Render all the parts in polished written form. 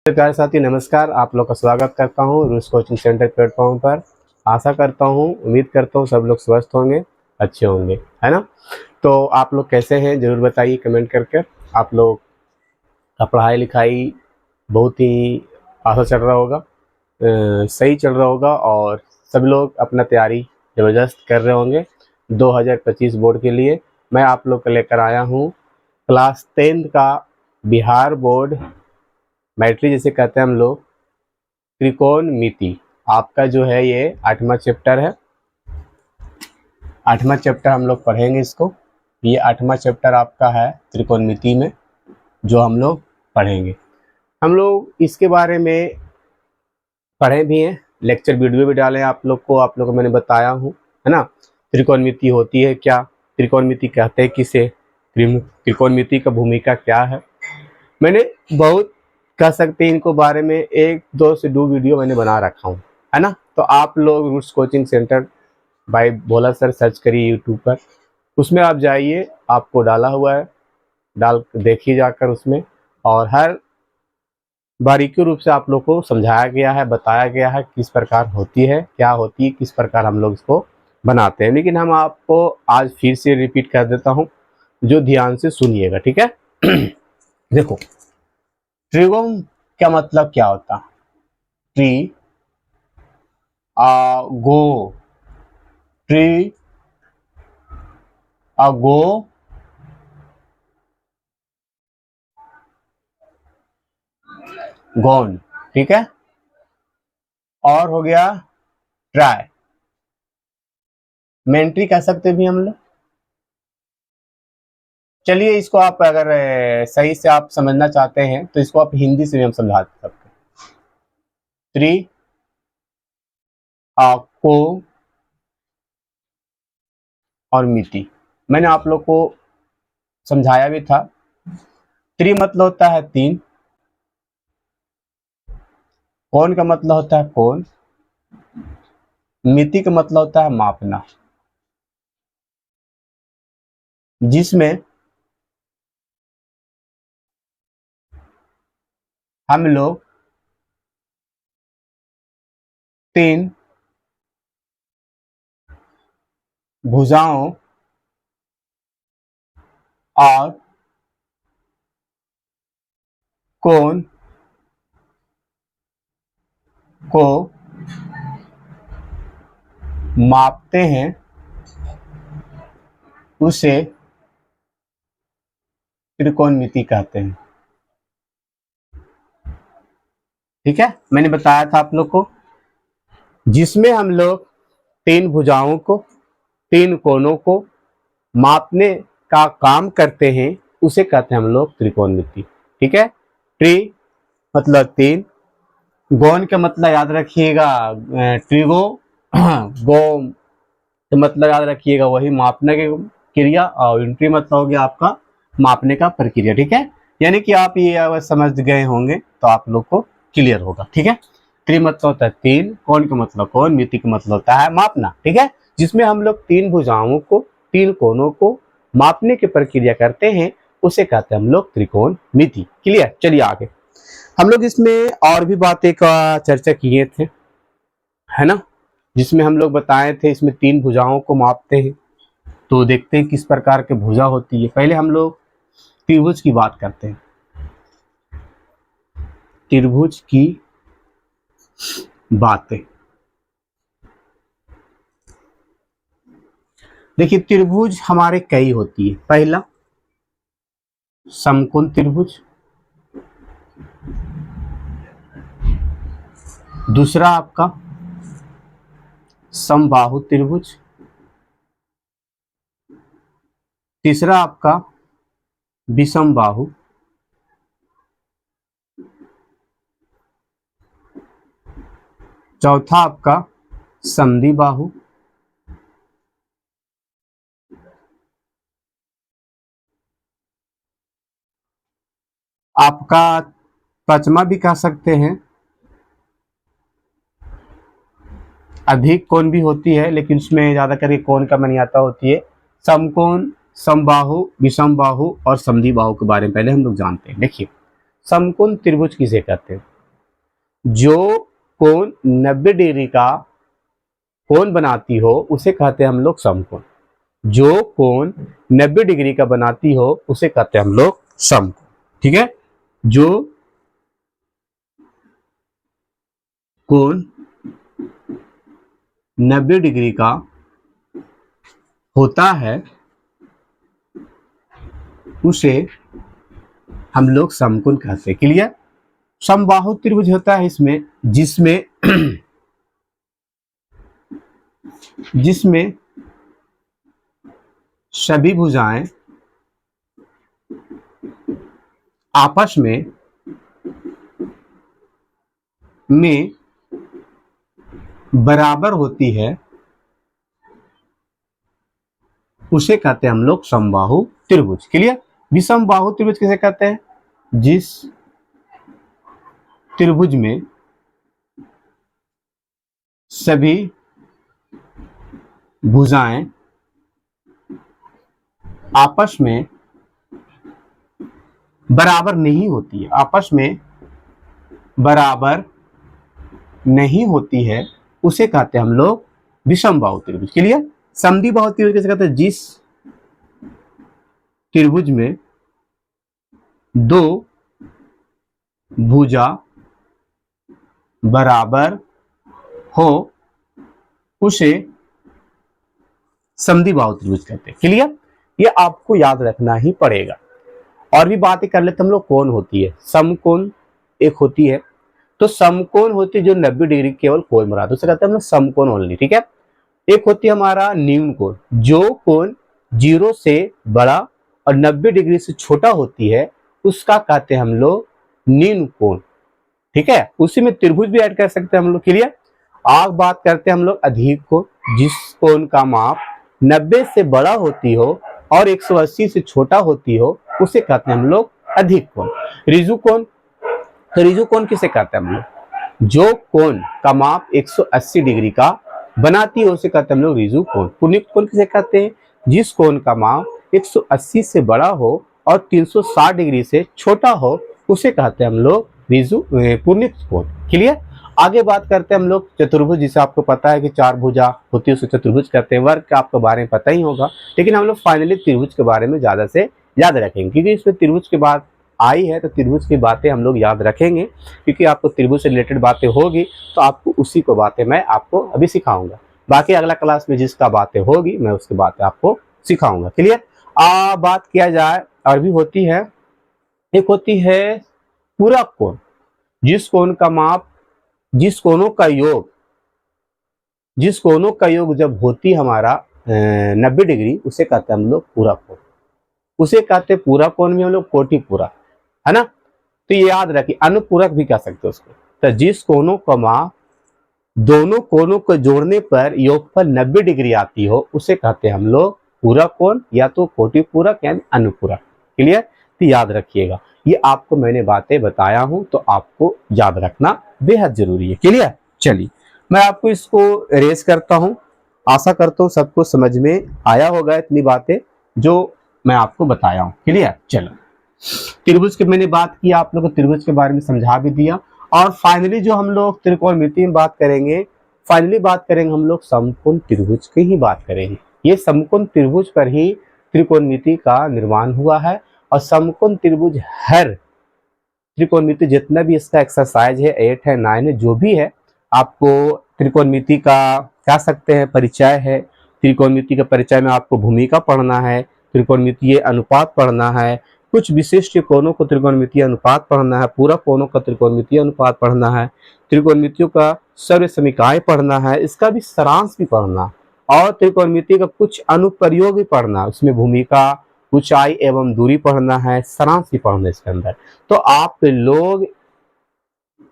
प्यारे साथी नमस्कार, आप लोग का स्वागत करता हूँ रूस कोचिंग सेंटर प्लेटफॉर्म पर। आशा करता हूँ, उम्मीद करता हूँ सब लोग स्वस्थ होंगे, अच्छे होंगे, है ना। तो आप लोग कैसे हैं ज़रूर बताइए कमेंट करके। आप लोग का पढ़ाई लिखाई बहुत ही आशा चल रहा होगा, सही चल रहा होगा और सब लोग अपना तैयारी ज़बरदस्त कर रहे होंगे 2025 बोर्ड के लिए। मैं आप लोग को लेकर आया हूँ क्लास 10 का बिहार बोर्ड मैट्रिक जिसे कहते हैं हम लोग, त्रिकोणमिति। आपका जो है ये 8वां चैप्टर है। 8वां चैप्टर हम लोग पढ़ेंगे इसको। ये 8वां चैप्टर आपका है त्रिकोणमिति में, जो हम लोग पढ़ेंगे। हम लोग इसके बारे में पढ़े भी हैं, लेक्चर वीडियो भी डाले हैं आप लोग को मैंने बताया हूँ, है ना। त्रिकोणमिति होती है क्या, त्रिकोणमिति कहते हैं किसे, त्रिकोणमिति का भूमिका क्या है। मैंने बहुत कह सकते हैं इनको बारे में 1-2 से 2 वीडियो मैंने बना रखा हूँ, है ना। तो आप लोग रूट्स कोचिंग सेंटर बाय भोला सर सर्च करिए यूट्यूब पर, उसमें आप जाइए, आपको डाला हुआ है, डाल देखिए जाकर उसमें, और हर बारीकी रूप से आप लोग को समझाया गया है, बताया गया है किस प्रकार होती है, क्या होती है, किस प्रकार हम लोग इसको बनाते हैं। लेकिन हम आपको आज फिर से रिपीट कर देता हूँ, जो ध्यान से सुनिएगा, ठीक है। देखो, त्रिकोण का मतलब क्या होता है। ट्री गो, ट्री गो, गॉन, ठीक है। और हो गया ट्राई, मेंट्री कह सकते भी हम लोग। चलिए इसको आप अगर सही से आप समझना चाहते हैं तो इसको आप हिंदी से भी हम समझा सकते हैं। त्रि को और मिति मैंने आप लोग को समझाया भी था। त्रि मतलब होता है 3, कोण का मतलब होता है कोण, मिति का मतलब होता है मापना, जिसमें हम लोग 3 भुजाओं और कोण को मापते हैं, उसे त्रिकोणमिति कहते हैं, ठीक है। मैंने बताया था आप लोग को, जिसमें हम लोग 3 भुजाओं को, 3 कोणों को मापने का काम करते हैं, उसे कहते हैं हम लोग त्रिकोणमिति, ठीक है। ट्री मतलब 3, गौन का मतलब याद रखिएगा ट्रिगो, गो तो मतलब याद रखिएगा वही मापने की क्रिया, और इंट्री मतलब हो गया आपका मापने का प्रक्रिया, ठीक है। यानी कि आप ये अगर समझ गए होंगे तो आप लोग को क्लियर होगा, ठीक है। त्रि मतलब होता है 3, कौन का मतलब कौन, मिति का मतलब होता है मापना, ठीक है। जिसमें हम लोग 3 भुजाओं को, 3 कोणों को मापने की प्रक्रिया करते हैं, उसे कहते हैं हम लोग त्रिकोणमिति। क्लियर, चलिए आगे। हम लोग इसमें और भी बातें का चर्चा किए थे, है ना, जिसमें हम लोग बताए थे इसमें 3 भुजाओं को मापते हैं। तो देखते हैं किस प्रकार की भुजा होती है। पहले हम लोग त्रिभुज की बात करते हैं। त्रिभुज की बातें देखिए, त्रिभुज हमारे कई होती है। पहला समकोण त्रिभुज, दूसरा आपका समबाहु त्रिभुज, तीसरा आपका विषम बाहु, चौथा आपका समद्वि बाहु, आपका पांचवा भी कह सकते हैं, अधिक कोण भी होती है लेकिन उसमें ज्यादा करके कोण का मान्यता होती है। समकोण, समबाहु, विषम बाहु और समद्वि बाहु के बारे में पहले हम लोग जानते हैं। देखिए, समकोण त्रिभुज किसे कहते हैं। जो कोण 90 डिग्री का कोण बनाती हो उसे कहते हैं हम लोग समकोण। जो कोण 90 डिग्री का बनाती हो उसे कहते हैं हम लोग समकोण। ठीक है, जो कोण 90 डिग्री का होता है उसे हम लोग समकोण कहते हैं। क्लियर? समबाहु त्रिभुज होता है इसमें जिसमें सभी भुजाएं आपस में बराबर होती है उसे कहते हैं हम लोग समबाहु त्रिभुज। क्लियर? विषमबाहु त्रिभुज किसे कहते हैं? जिस त्रिभुज में सभी भुजाएं आपस में बराबर नहीं होती है, आपस में बराबर नहीं होती है उसे कहते हैं हम लोग विषमबाहु त्रिभुज। क्लियर? समद्विबाहु त्रिभुज किसे कहते हैं? जिस त्रिभुज में दो भुजा बराबर हो उसे समद्विबाहु त्रिभुज कहते हैं। क्लियर? ये आपको याद रखना ही पड़ेगा। और भी बातें कर लेते हम लोग। कोण होती है, समकोण एक होती है, तो समकोण होती है जो 90 डिग्री केवल कोण बनाते उसे कहते हैं हम लोग समकोण ओनली। ठीक है? एक होती है हमारा न्यून कोण, जो कोण 0 से बड़ा और 90 डिग्री से छोटा होती है उसका कहते हैं हम लोग न्यून कोण। ठीक है? उसी में त्रिभुज भी ऐड कर सकते हैं हम लोग। क्लियर? आज बात करते हैं हम लोग अधिक कोण, जिस कोण का माप 90 से बड़ा होती हो और 180 से छोटा होती हो उसे कहते हैं हम लोग अधिक कोण। ऋजु कोण, तो ऋजु कोण किसे कहते हैं हम लोग? जो कोण का माप 180 डिग्री का बनाती है उसे कहते हैं हम लोग ऋजु कोण। पुनिक्त कोण किसे कहते हैं? जिस कोण का माप 180 से बड़ा हो और 360 डिग्री से छोटा हो उसे कहते हैं हम लोग पुनिक्त कोण। क्लियर? आगे बात करते हैं हम लोग चतुर्भुज, जिसे आपको पता है कि 4 भुजा होती है उसे चतुर्भुज कहते हैं। वर्ग का आपको बारे में पता ही होगा, लेकिन हम लोग फाइनली त्रिभुज के बारे में ज्यादा से याद रखेंगे क्योंकि इसमें त्रिभुज की बात आई है तो त्रिभुज की बातें हम लोग याद रखेंगे, क्योंकि आपको त्रिभुज से रिलेटेड बातें होगी तो आपको उसी को बातें मैं आपको अभी सिखाऊंगा। बाकी अगला क्लास में जिसका बातें होगी मैं उसकी बातें आपको सिखाऊंगा। क्लियर? बात किया जाए और भी होती है, एक होती है पूरक कोण, जिस कोण का माप जिस कोणों का योग जब होती हमारा 90 डिग्री उसे कहते हैं हम लोग पूरक कोण। उसे कहते हैं पूरक कोण में हम लोग कोटि पूरक, है ना? तो ये याद रखिए, अनुपूरक भी कह सकते हो उसको। तो जिस कोणों का माप दोनों कोणों को जोड़ने पर योगफल 90 डिग्री आती हो उसे कहते हैं हम लोग पूरक कोण या तो कोटि पूरक यानी अनुपूरक। क्लियर? तो याद रखिएगा, ये आपको मैंने बातें बताया हूं तो आपको याद रखना बेहद जरूरी है। क्लियर? चलिए मैं आपको इसको रेस करता हूं। आशा करता हूं सबको समझ में आया होगा इतनी बातें जो मैं आपको बताया हूं। क्लियर? चलो, त्रिभुज की मैंने बात की, आप लोग को त्रिभुज के बारे में समझा भी दिया। और फाइनली जो हम लोग त्रिकोणमिति में बात करेंगे, फाइनली बात करेंगे हम लोग समकोण त्रिभुज की ही बात करेंगे। ये समकोण त्रिभुज पर ही त्रिकोणमिति का निर्माण हुआ है और समकोण त्रिभुज हर त्रिकोणमिति जितना भी इसका एक्सरसाइज है 8 है 9 है जो भी है, आपको त्रिकोणमिति का कह सकते हैं परिचय है। त्रिकोणमिति के परिचय में आपको भूमिका पढ़ना है, त्रिकोणमितीय अनुपात पढ़ना है, कुछ विशिष्ट कोणों को त्रिकोणमितीय अनुपात पढ़ना है, पूरक कोणों का त्रिकोणमितीय अनुपात पढ़ना है, त्रिकोणमितियों का सर्व समीकरण पढ़ना है, इसका भी सारांश भी पढ़ना और त्रिकोणमिति का कुछ अनुप्रयोग भी पढ़ना, उसमें भूमिका, ऊंचाई एवं दूरी पढ़ना है, सारांश भी पढ़ना इसके अंदर। तो आप लोग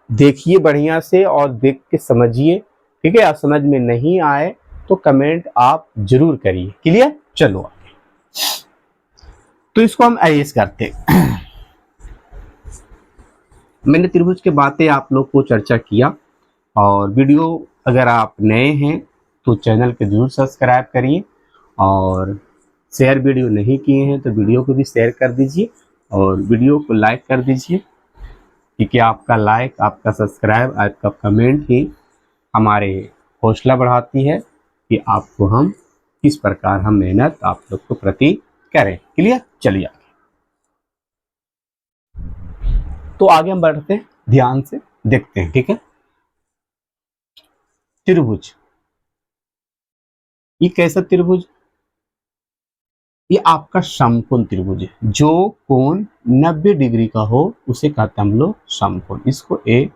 देखिए बढ़िया से और देख के समझिए। ठीक है? समझ में नहीं आए तो कमेंट आप जरूर करिए। क्लियर? चलो आगे, तो इसको हम अरेज करते। मैंने त्रिभुज के बातें आप लोग को चर्चा किया और वीडियो अगर आप नए हैं तो चैनल को जरूर सब्सक्राइब करिए और शेयर वीडियो नहीं किए हैं तो वीडियो को भी शेयर कर दीजिए और वीडियो को लाइक कर दीजिए। क्योंकि आपका लाइक, आपका सब्सक्राइब, आपका कमेंट ही हमारे हौसला बढ़ाती है कि आपको हम किस प्रकार हम मेहनत आप लोग को प्रति करें। क्लियर, चलिए तो आगे हम बढ़ते हैं, ध्यान से देखते हैं। ठीक है, त्रिभुज, ये कैसा त्रिभुज? ये आपका समकोण त्रिभुज है। जो कोण 90 डिग्री का हो उसे कहते हैं हम लोग समकोण। इसको ए,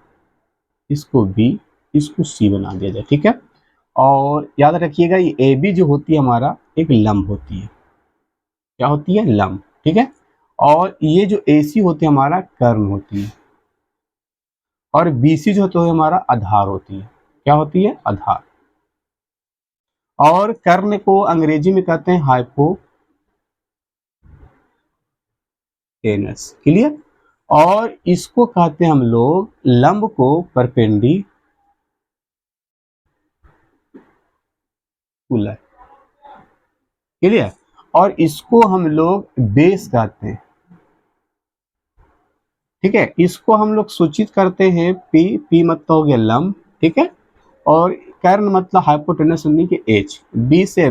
इसको बी, इसको सी बना दिया जाए। ठीक है, और याद रखिएगा ये ए बी जो होती है हमारा एक लंब होती है। क्या होती है? लंब। ठीक है, और ये जो ए सी होती है हमारा कर्ण होती है, और बी सी जो होती है हमारा आधार होती है। क्या होती है? आधार। और कर्ण को अंग्रेजी में कहते हैं हाइपोटेनस। क्लियर, और इसको कहते हैं हम लोग लंब को परपेंडिकुलर। क्लियर, और इसको हम लोग बेस कहते हैं। ठीक है, इसको हम लोग सूचित करते हैं पी, पी मतलब हो गया लंब। ठीक है, और कर्ण मतलब हाइपोटेनस यानी कि एच, बी से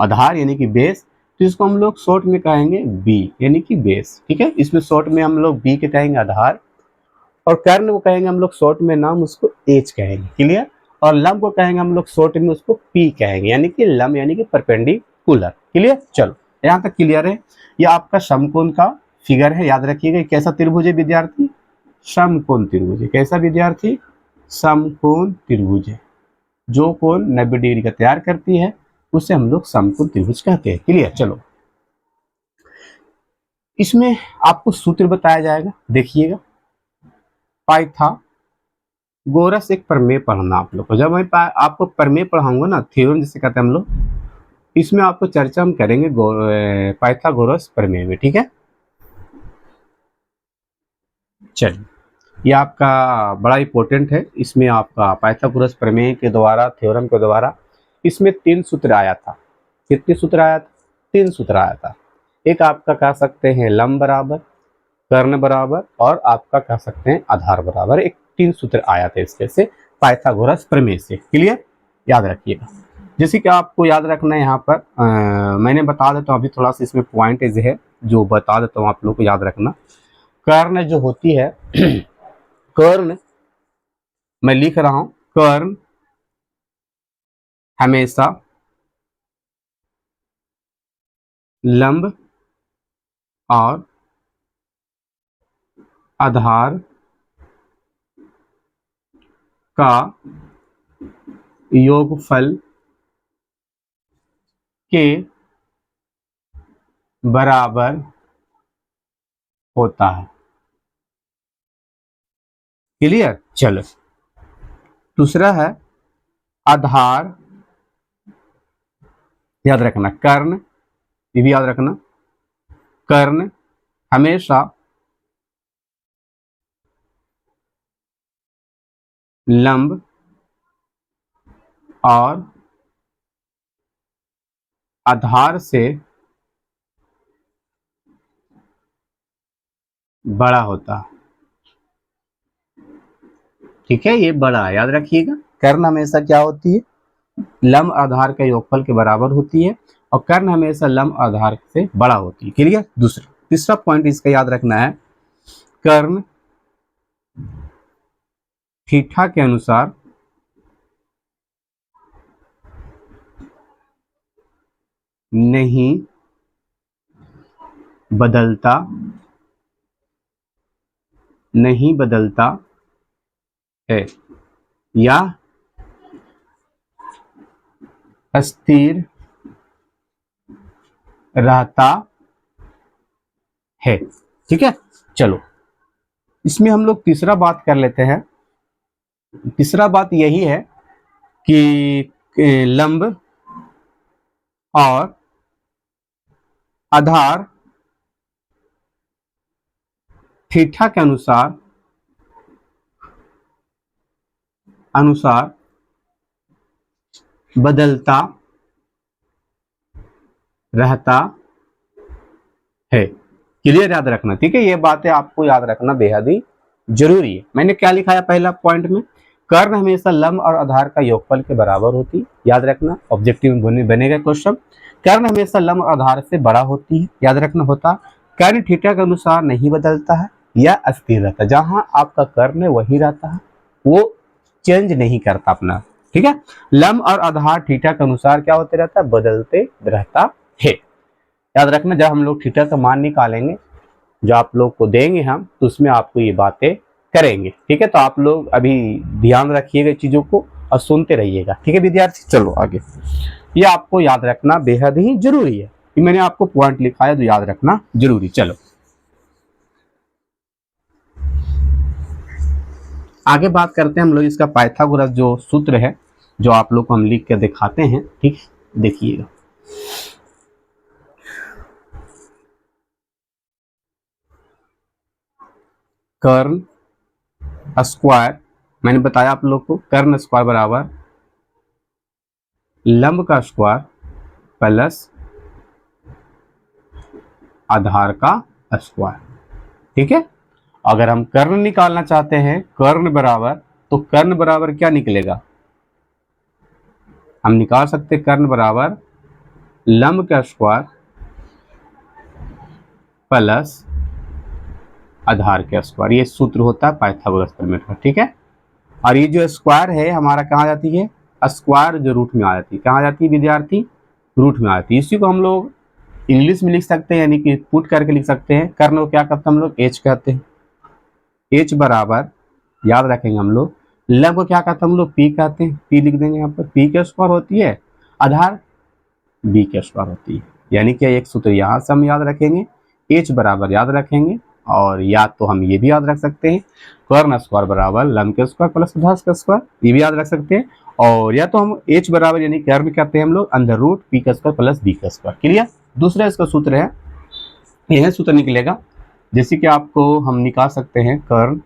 आधार यानी कि बेस, तो इसको हम लोग शॉर्ट में कहेंगे बी यानी कि बेस। ठीक है, इसमें शॉर्ट में हम लोग बी के कहेंगे आधार, और कर्ण को कहेंगे हम लोग शॉर्ट में नाम उसको एच कहेंगे। क्लियर, और लंब को कहेंगे हम लोग शॉर्ट में उसको पी कहेंगे, यानी कि लंब यानी कि परपेंडिकुलर। क्लियर, चलो यहाँ तक क्लियर है। ये आपका समकोण का फिगर है, याद रखिएगा। कैसा त्रिभुज है विद्यार्थी? समकोण त्रिभुज है। कैसा विद्यार्थी? समकोण त्रिभुज है। जो कोण 90 डिग्री का तैयार करती है उसे हम लोग समकोण त्रिभुज कहते हैं। क्लियर, चलो इसमें आपको सूत्र बताया जाएगा, देखिएगा। पाइथागोरस एक प्रमेय पढ़ना आप लोग को। जब मैं आपको प्रमेय पढ़ाऊंगा ना, थ्योरम जिसे कहते हैं हम लोग, इसमें आपको चर्चा हम करेंगे पाइथागोरस प्रमेय में। ठीक है, चलिए ये आपका बड़ा इंपॉर्टेंट है। इसमें आपका पाइथागोरस प्रमेय के द्वारा, थ्योरम के द्वारा, इसमें 3 सूत्र आया था। कितने सूत्र आया था? 3 सूत्र आया था। एक आपका कह सकते हैं लंब बराबर, कर्ण बराबर, और आपका कह सकते हैं आधार बराबर। एक 3 सूत्र आया था इसके से, पाइथागोरस प्रमेय से। क्लियर, याद रखिएगा। जैसे कि आपको याद रखना है यहाँ पर मैंने बता देता हूँ, अभी थोड़ा सा इसमें पॉइंट है जो बता देता हूँ आप लोग को, याद रखना। कर्ण जो होती है कर्ण, मैं लिख रहा हूं, कर्ण हमेशा लंब और आधार का योगफल के बराबर होता है। क्लियर, चलो दूसरा है आधार, याद रखना कर्ण, ये भी याद रखना। कर्ण हमेशा लंब और आधार से बड़ा होता है। ठीक है, ये बड़ा है, याद रखिएगा। कर्ण हमेशा क्या होती है? लंब आधार के योगफल के बराबर होती है, और कर्ण हमेशा लंब आधार से बड़ा होती है। क्लियर, दूसरा तीसरा पॉइंट इसका याद रखना है, कर्ण थीटा के अनुसार नहीं बदलता, नहीं बदलता है, या अस्थिर रहता है। ठीक है, चलो इसमें हम लोग तीसरा बात कर लेते हैं। तीसरा बात यही है कि लंब और आधार थीटा के अनुसार अनुसार बदलता रहता है। क्लियर, याद रखना। ठीक है, ये बातें आपको याद रखना बेहद ही जरूरी है। मैंने क्या लिखा है पहला पॉइंट में, कर्ण हमेशा लंब और आधार का योगफल के बराबर होती है। याद रखना, ऑब्जेक्टिव में बनेगा क्वेश्चन। कर्ण हमेशा लंब और आधार से बड़ा होती है, याद रखना होता। कर्ण थीटा के अनुसार नहीं बदलता है या अस्थिर रहता है, जहां आपका कर्ण वही रहता है, वो चेंज नहीं करता अपना, ठीक है। लंब और आधार थीटा के अनुसार क्या होते रहता है, बदलते रहता है। याद रखना, जब हम लोग थीटा का मान निकालेंगे, जो आप लोग को देंगे हम, तो उसमें आपको ये बातें करेंगे, ठीक है। तो आप लोग अभी ध्यान रखिएगा चीजों को और सुनते रहिएगा, ठीक है विद्यार्थी। चलो आगे, ये आपको याद रखना बेहद ही जरूरी है। कि मैंने आपको पॉइंट लिखा है तो याद रखना जरूरी। चलो आगे बात करते हैं हम लोग इसका पाइथागोरस जो सूत्र है, जो आप लोग को हम लिख कर दिखाते हैं, ठीक है, देखिएगा। कर्ण स्क्वायर, मैंने बताया आप लोग को, कर्ण स्क्वायर बराबर लंब का स्क्वायर प्लस आधार का स्क्वायर, ठीक है। अगर हम कर्ण निकालना चाहते हैं, कर्ण बराबर, तो कर्ण बराबर क्या निकलेगा, हम निकाल सकते हैं कर्ण बराबर लंब का स्क्वायर प्लस आधार का स्क्वायर। ये सूत्र होता है पाइथागोरस प्रमेय का, ठीक है। और ये जो स्क्वायर है हमारा कहाँ जाती है, स्क्वायर जो रूट में आ जाती है, कहाँ जाती है विद्यार्थी, रूट में आती है। इसी को हम लोग इंग्लिश में लिख सकते हैं, यानी कि पुट करके लिख सकते हैं। कर्ण को क्या कहते हैं हम लोग, एच कहते हैं। एच बराबर, याद रखेंगे हम लोग, लंब को क्या कहते हैं हम लोग, पी कहते हैं। पी लिख देंगे यहाँ पर, पी के स्क्वायर होती है, आधार बी के स्क्वायर होती है। यानी कि एक सूत्र यहाँ से हम याद रखेंगे, एच बराबर याद रखेंगे, और या तो हम ये भी याद रख सकते हैं, कर्ण स्क्वायर बराबर लंब के स्क्वायर प्लस आधार का स्क्वायर, ये भी याद रख सकते हैं। और या तो हम एच बराबर यानी कर्ण कहते हैं हम लोग अंडर रूट पी का स्क्वायर प्लस बी का स्क्वायर। क्लियर। दूसरा इसका सूत्र है, यह सूत्र निकलेगा, जैसे कि आपको हम निकाल सकते हैं, कर्ण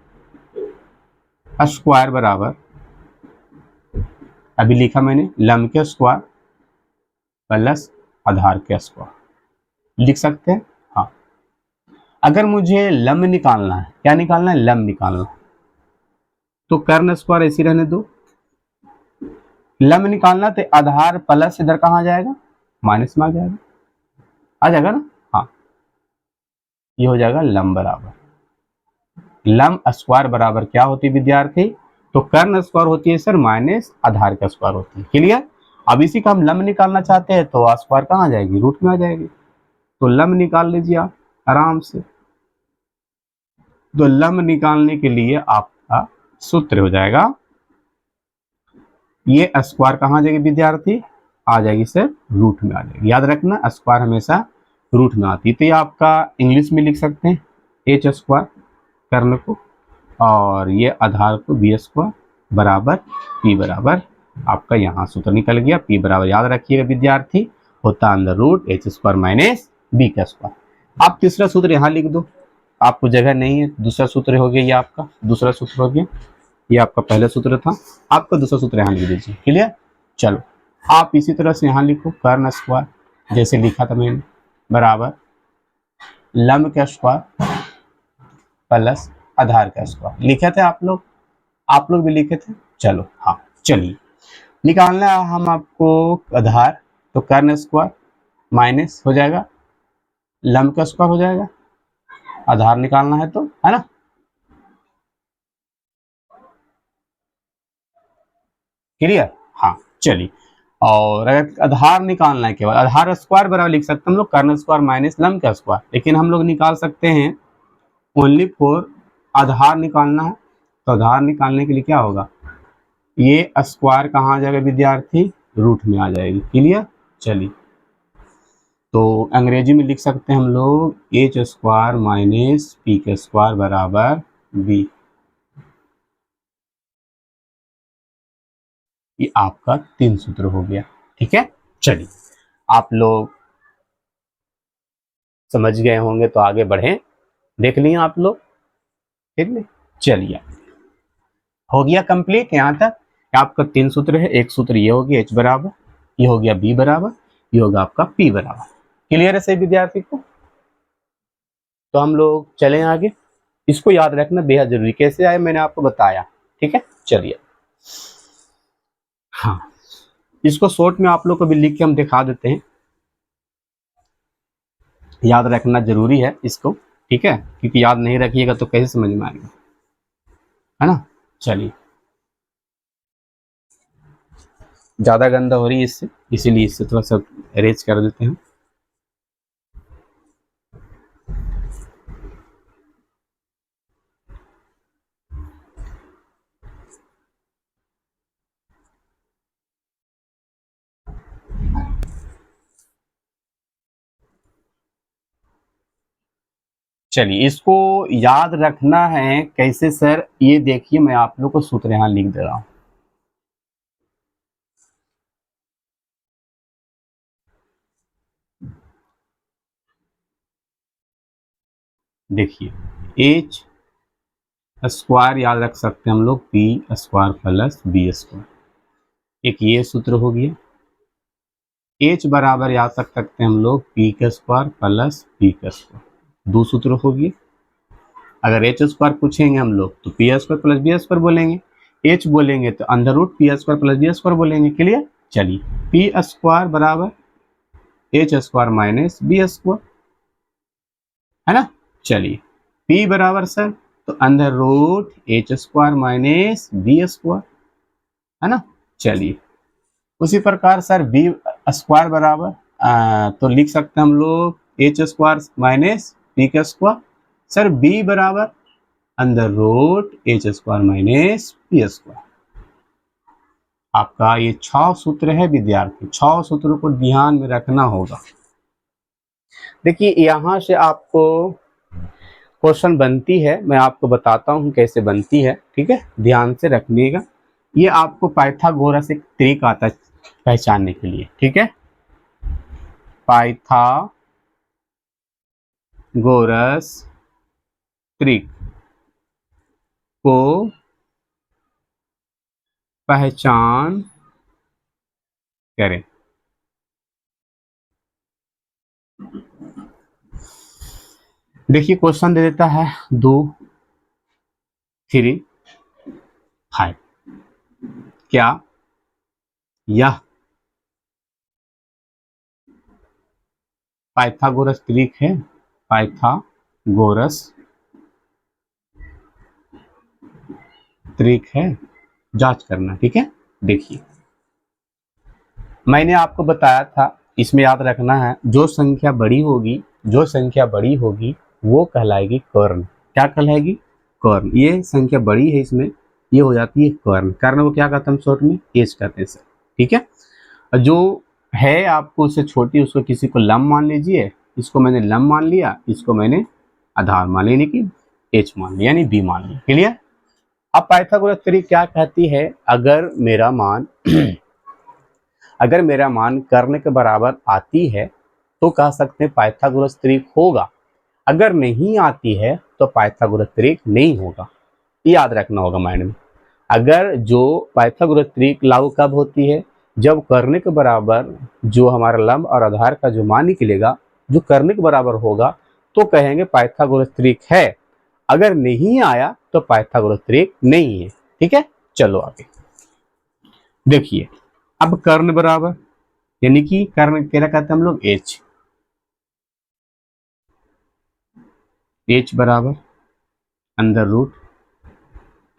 स्क्वायर बराबर, अभी लिखा मैंने, लंब के स्क्वायर प्लस आधार के स्क्वायर, लिख सकते हैं। हाँ, अगर मुझे लंब निकालना है, क्या निकालना है, लंब निकालना है, तो कर्ण स्क्वायर ऐसे रहने दो। लंब निकालना तो आधार प्लस इधर कहाँ आ जाएगा, माइनस में आ जाएगा, आ जाएगा ना। हाँ, ये हो जाएगा लंब बराबर, लंब स्क्वायर बराबर क्या होती है विद्यार्थी, तो कर्ण स्क्वायर होती है सर माइनस आधार का स्क्वायर होती है। क्लियर। अब इसी का हम लंब निकालना चाहते हैं, तो स्क्वायर कहाँ आ जाएगी, रूट में आ जाएगी। तो लंब निकाल लीजिए आप आराम से। तो लंब निकालने के लिए आपका सूत्र हो जाएगा, ये स्क्वायर कहाँ आ जाएगी विद्यार्थी, आ जाएगी सर रूट में आ जाएगी। याद रखना, स्क्वायर हमेशा रूट में आती है। तो ये आपका इंग्लिश में लिख सकते हैं, एच स्क्वायर कर्ण को, और ये आधार को बी स्क्वायर बराबर पी बराबर, आपका यहाँ सूत्र निकल गया। पी बराबर याद रखिएगा विद्यार्थी, होता under root H square minus B का स्क्वायर। आप तीसरा सूत्र यहाँ लिख दो, आपको जगह नहीं है। दूसरा सूत्र हो गया, ये आपका दूसरा सूत्र हो गया, ये आपका पहला सूत्र था, आपका दूसरा सूत्र यहाँ लिख दीजिए। क्लियर। चलो आप इसी तरह से यहाँ लिखो, कर्ण स्क्वायर जैसे लिखा था मैंने बराबर लंब का स्क्वायर प्लस आधार का स्क्वायर, लिखे थे आप लोग भी लिखे थे। चलो हाँ, चलिए निकालना है हम आपको आधार, तो कर्ण स्क्वायर माइनस हो जाएगा लंब का स्क्वायर हो जाएगा, आधार निकालना है तो, है ना। क्लियर। हाँ चलिए, और अगर आधार निकालना है, केवल आधार स्क्वायर बराबर लिख सकते हैं हम लोग कर्ण स्क्वायर माइनस लंब का स्क्वायर, लेकिन हम लोग निकाल सकते हैं ओनली फॉर आधार निकालना है। तो आधार निकालने के लिए क्या होगा, ये स्क्वायर कहाँ आ जाएगा विद्यार्थी, रूट में आ जाएगी। क्लियर। चलिए, तो अंग्रेजी में लिख सकते हैं हम लोग एच स्क्वायर माइनस पी के स्क्वायर बराबर बी। ये आपका 3 सूत्र हो गया, ठीक है। चलिए, आप लोग समझ गए होंगे तो आगे बढ़े, देख लिए आप लोग, ठीक है। चलिए, हो गया कंप्लीट यहाँ तक। आपका 3 सूत्र है, एक सूत्र ये हो गया एच बराबर, ये हो गया बी बराबर, ये होगा आपका पी बराबर। क्लियर है सही विद्यार्थी को। तो हम लोग चलें आगे। इसको याद रखना बेहद जरूरी। कैसे आए मैंने आपको बताया, ठीक है। चलिए, हाँ, इसको शॉर्ट में आप लोग को भी लिख के हम दिखा देते हैं, याद रखना जरूरी है इसको, ठीक है, क्योंकि याद नहीं रखिएगा तो कैसे समझ में आएगा, है ना। चलिए, ज्यादा गंदा हो रही है इससे, इसीलिए इससे थोड़ा सा अरेंज कर देते हैं। चलिए, इसको याद रखना है कैसे सर, ये देखिए मैं आप लोग को सूत्र यहां लिख दे रहा हूं। देखिए, एच स्क्वायर याद रख सकते हैं हम लोग, P square plus B square, एक ये सूत्र हो गया। एच बराबर याद रख सकते हैं हम लोग, पी का स्क्वायर प्लस बी का स्क्वायर, दो सूत्र हो गए। अगर एच स्क्वायर पूछेंगे हम लोग तो P square plus B square बोलेंगे, एच बोलेंगे तो under root P square plus B square बोलेंगे। क्लियर। चलिए, पी स्क्वायर बराबर H square minus B square, है ना। चलिए, p बराबर सर तो under root H square minus B square, है ना। चलिए, उसी प्रकार सर बी स्क्वायर बराबर तो लिख सकते हैं हम लोग एच स्क्वायर माइनस बी का स्क्वायर। सर बी बराबर under root H square minus B square. आपका ये 6 सूत्र है विद्यार्थी, 6 सूत्रों को ध्यान में रखना होगा। देखिए, यहां से आपको क्वेश्चन बनती है, मैं आपको बताता हूं कैसे बनती है, ठीक है, ध्यान से रखिएगा। ये आपको पाइथागोरस एक ट्रिक आता है पहचानने के लिए, ठीक है। पाइथागोरस ट्रिक को पहचान करें। देखिए, क्वेश्चन दे देता है 2 3 5, क्या यह पाइथागोरस ट्रिक है? पाइथागोरस ट्रिक है, जांच करना, ठीक है। देखिए, मैंने आपको बताया था, इसमें याद रखना है जो संख्या बड़ी होगी, जो संख्या बड़ी होगी वो कहलाएगी कर्ण। क्या कहलाएगी? कर्ण। ये संख्या बड़ी है, इसमें ये हो जाती है कर्ण। कर्ण को क्या कहते हैं हम शॉर्ट में? एज कहते हैं सर, ठीक है। जो है आपको उससे छोटी, उसको किसी को लंब मान लीजिए, इसको मैंने लंब मान लिया, इसको मैंने आधार मान लिया, यानी कि एच मान लिया, यानी बी मान लिया। क्लियर। अब पाइथागोरस ट्रिक क्या कहती है? अगर मेरा मान कर्ण के बराबर आती है तो कह सकते हैं पाइथागोरस ट्रिक होगा, अगर नहीं आती है तो पाइथागोरस ट्रिक नहीं होगा। याद रखना होगा माइंड में। अगर जो पाइथागोरस ट्रिक लागू कब होती है? जब कर्ण के बराबर जो हमारा लंब और आधार का जो मान निकलेगा, जो कर्ण के बराबर होगा, तो कहेंगे पाइथागोरस ट्रिक है। अगर नहीं आया तो पाइथागोरस ट्रिक नहीं है, ठीक है। चलो आगे देखिए, अब कर्ण बराबर, यानी कि कर्ण क्या कहते हैं हम लोग? एच बराबर अंडर रूट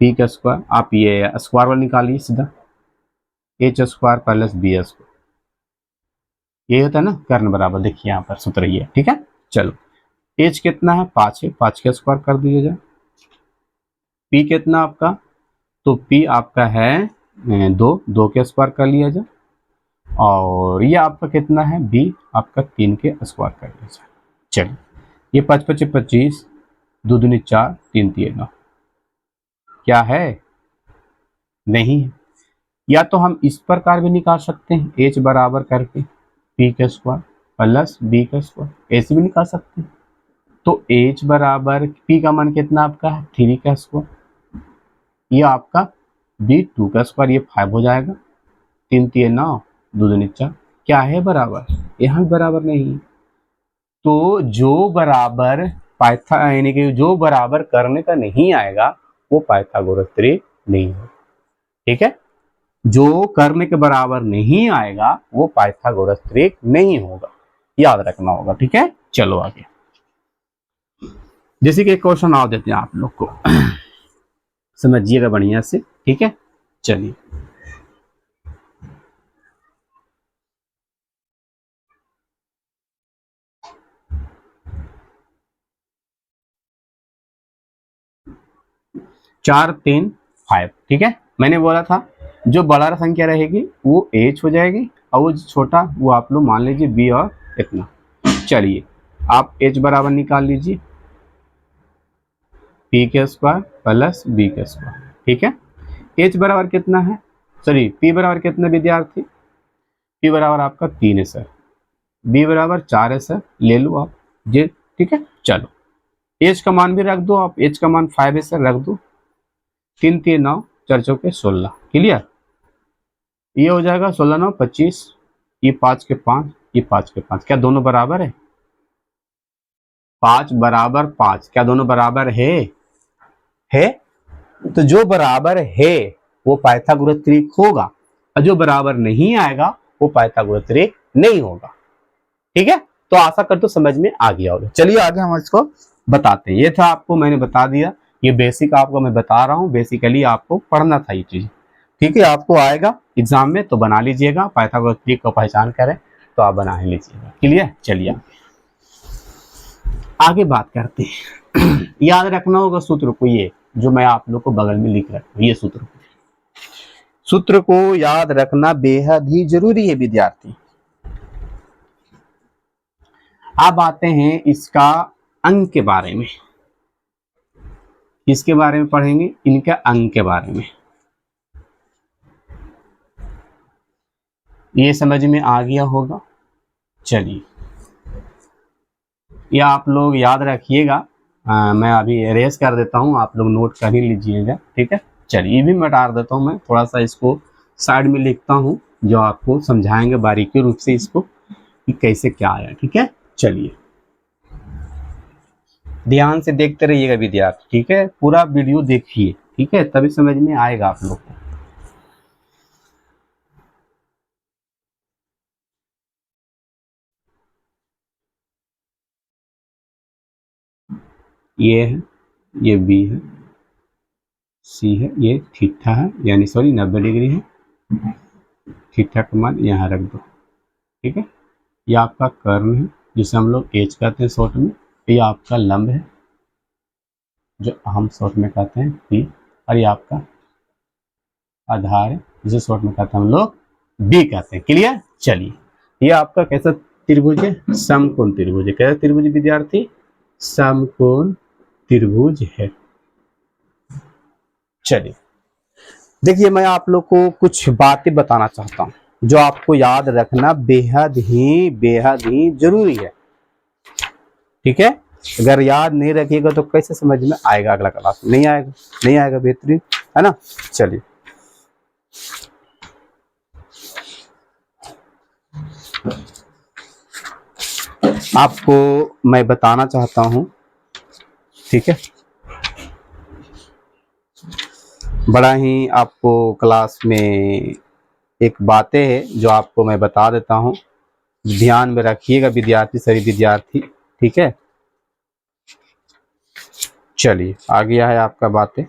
पी का स्क्वायर, आप ये स्क्वायर वाला निकालिए सीधा, H square plus B square, ये होता है ना कर्ण बराबर। देखिए यहाँ पर सूत्र ये है, ठीक है। चलो, एच कितना है? 5 है, 5 का स्क्वायर कर दीजिए जाए। पी कितना आपका? तो पी आपका है 2 के स्क्वायर कर लिया जाए। और ये आपका कितना है? बी आपका 3 के स्क्वायर कर लिया जाए। चलिए, ये 5 5 25, 2 दूनी 4, 3 3 9, क्या है? नहीं है। या तो हम इस प्रकार भी निकाल सकते हैं, एच बराबर करके पी का स्क्वायर प्लस बी का स्क्वायर, ऐसे भी निकाल सकते हैं। तो एच बराबर पी का मान कितना आपका है? 3 का स्क्वायर, ये आपका बी 2 का स्क्वायर, ये 5 हो जाएगा। 3 3 9, 2 दूनी 4, क्या है? बराबर। यहाँ बराबर नहीं है। तो जो बराबर पाइथा यानी कि जो बराबर करने का नहीं आएगा वो पाइथागोरस त्रिक नहीं होगा। ठीक है, जो करने के बराबर नहीं आएगा वो पाइथागोरस त्रिक नहीं होगा, याद रखना होगा। ठीक है, चलो आगे। जैसे कि एक क्वेश्चन और देते हैं आप लोग को, समझिएगा बढ़िया से। ठीक है, चलिए। चार तीन फाइव। ठीक है, मैंने बोला था जो बड़ा संख्या रहेगी वो एच हो जाएगी और वो छोटा वो आप लोग मान लीजिए बी और इतना। चलिए आप एच बराबर निकाल लीजिए पी के स्क्वायर प्लस बी के स्क्वायर। ठीक है, एच बराबर कितना है, सॉरी पी बराबर कितना विद्यार्थी, पी बराबर आपका 3 है सर, बी बराबर 4 है सर, ले लो आप जे। ठीक है, चलो एच का मान भी रख दो आप, एच का मान 5 है सर, रख दो। 3 3 9 4 चौके 16। क्लियर, ये हो जाएगा 16 9 25, ये 5 के 5, ये 5 के 5, क्या दोनों बराबर है, 5 बराबर 5, क्या दोनों बराबर है? तो जो बराबर है वो पाइथागोरस त्रिक होगा और जो बराबर नहीं आएगा वो पाइथागोरस त्रिक नहीं होगा। ठीक है, तो आशा करते हो समझ में आ गया होगा। चलिए आगे हम इसको बताते हैं। ये था आपको मैंने बता दिया, ये बेसिक आपको मैं बता रहा हूँ, बेसिकली आपको पढ़ना था ये चीज। ठीक है, आपको आएगा एग्जाम में तो बना लीजिएगा, पाइथागोरस त्रिक को पहचान करें तो आप बना ही लीजिएगा। क्लियर, चलिए आगे बात करते हैं। याद रखना होगा सूत्र को, ये जो मैं आप लोग को बगल में लिख रखा हूं, ये सूत्र को याद रखना बेहद ही जरूरी है विद्यार्थी। अब आते हैं इसका अंक के बारे में, इसके बारे में पढ़ेंगे, इनके अंक के बारे में। ये समझ में आ गया होगा। चलिए ये आप लोग याद रखिएगा, मैं अभी एरेज कर देता हूँ, आप लोग नोट कर ही लीजिएगा। ठीक है, चलिए ये भी मिटा देता हूँ, मैं थोड़ा सा इसको साइड में लिखता हूँ जो आपको समझाएंगे बारीकी रूप से इसको कि कैसे क्या आया। ठीक है, चलिए ध्यान से देखते रहिएगा विद्यार्थी। ठीक है, पूरा वीडियो देखिए, ठीक है, तभी समझ में आएगा आप लोग को। ये है, ये बी है, सी है, ये थीटा है, यानी सॉरी 90 डिग्री है, थीटा का मान यहाँ रख दो। ठीक है, ये आपका कर्व है जिसे हम लोग एच कहते हैं शॉर्ट में, ये आपका लंब है जो हम शॉर्ट में कहते हैं पी, और ये आपका आधार है जिसे शॉर्ट में कहते हैं हम लोग बी कहते हैं। क्लियर, चलिए ये आपका कैसा त्रिभुज है, समकोण त्रिभुज है। कैसा त्रिभुज विद्यार्थी, समकोण त्रिभुज है। चलिए देखिए मैं आप लोग को कुछ बातें बताना चाहता हूं जो आपको याद रखना बेहद ही जरूरी है। ठीक है, अगर याद नहीं रखिएगा तो कैसे समझ में आएगा, अगला क्लास नहीं आएगा, नहीं आएगा, बेहतरीन है ना। चलिए आपको मैं बताना चाहता हूं, ठीक है, बड़ा ही आपको क्लास में एक बातें है जो आपको मैं बता देता हूं, ध्यान में रखिएगा विद्यार्थी, सभी विद्यार्थी। ठीक है, चलिए आ गया है आपका बातें।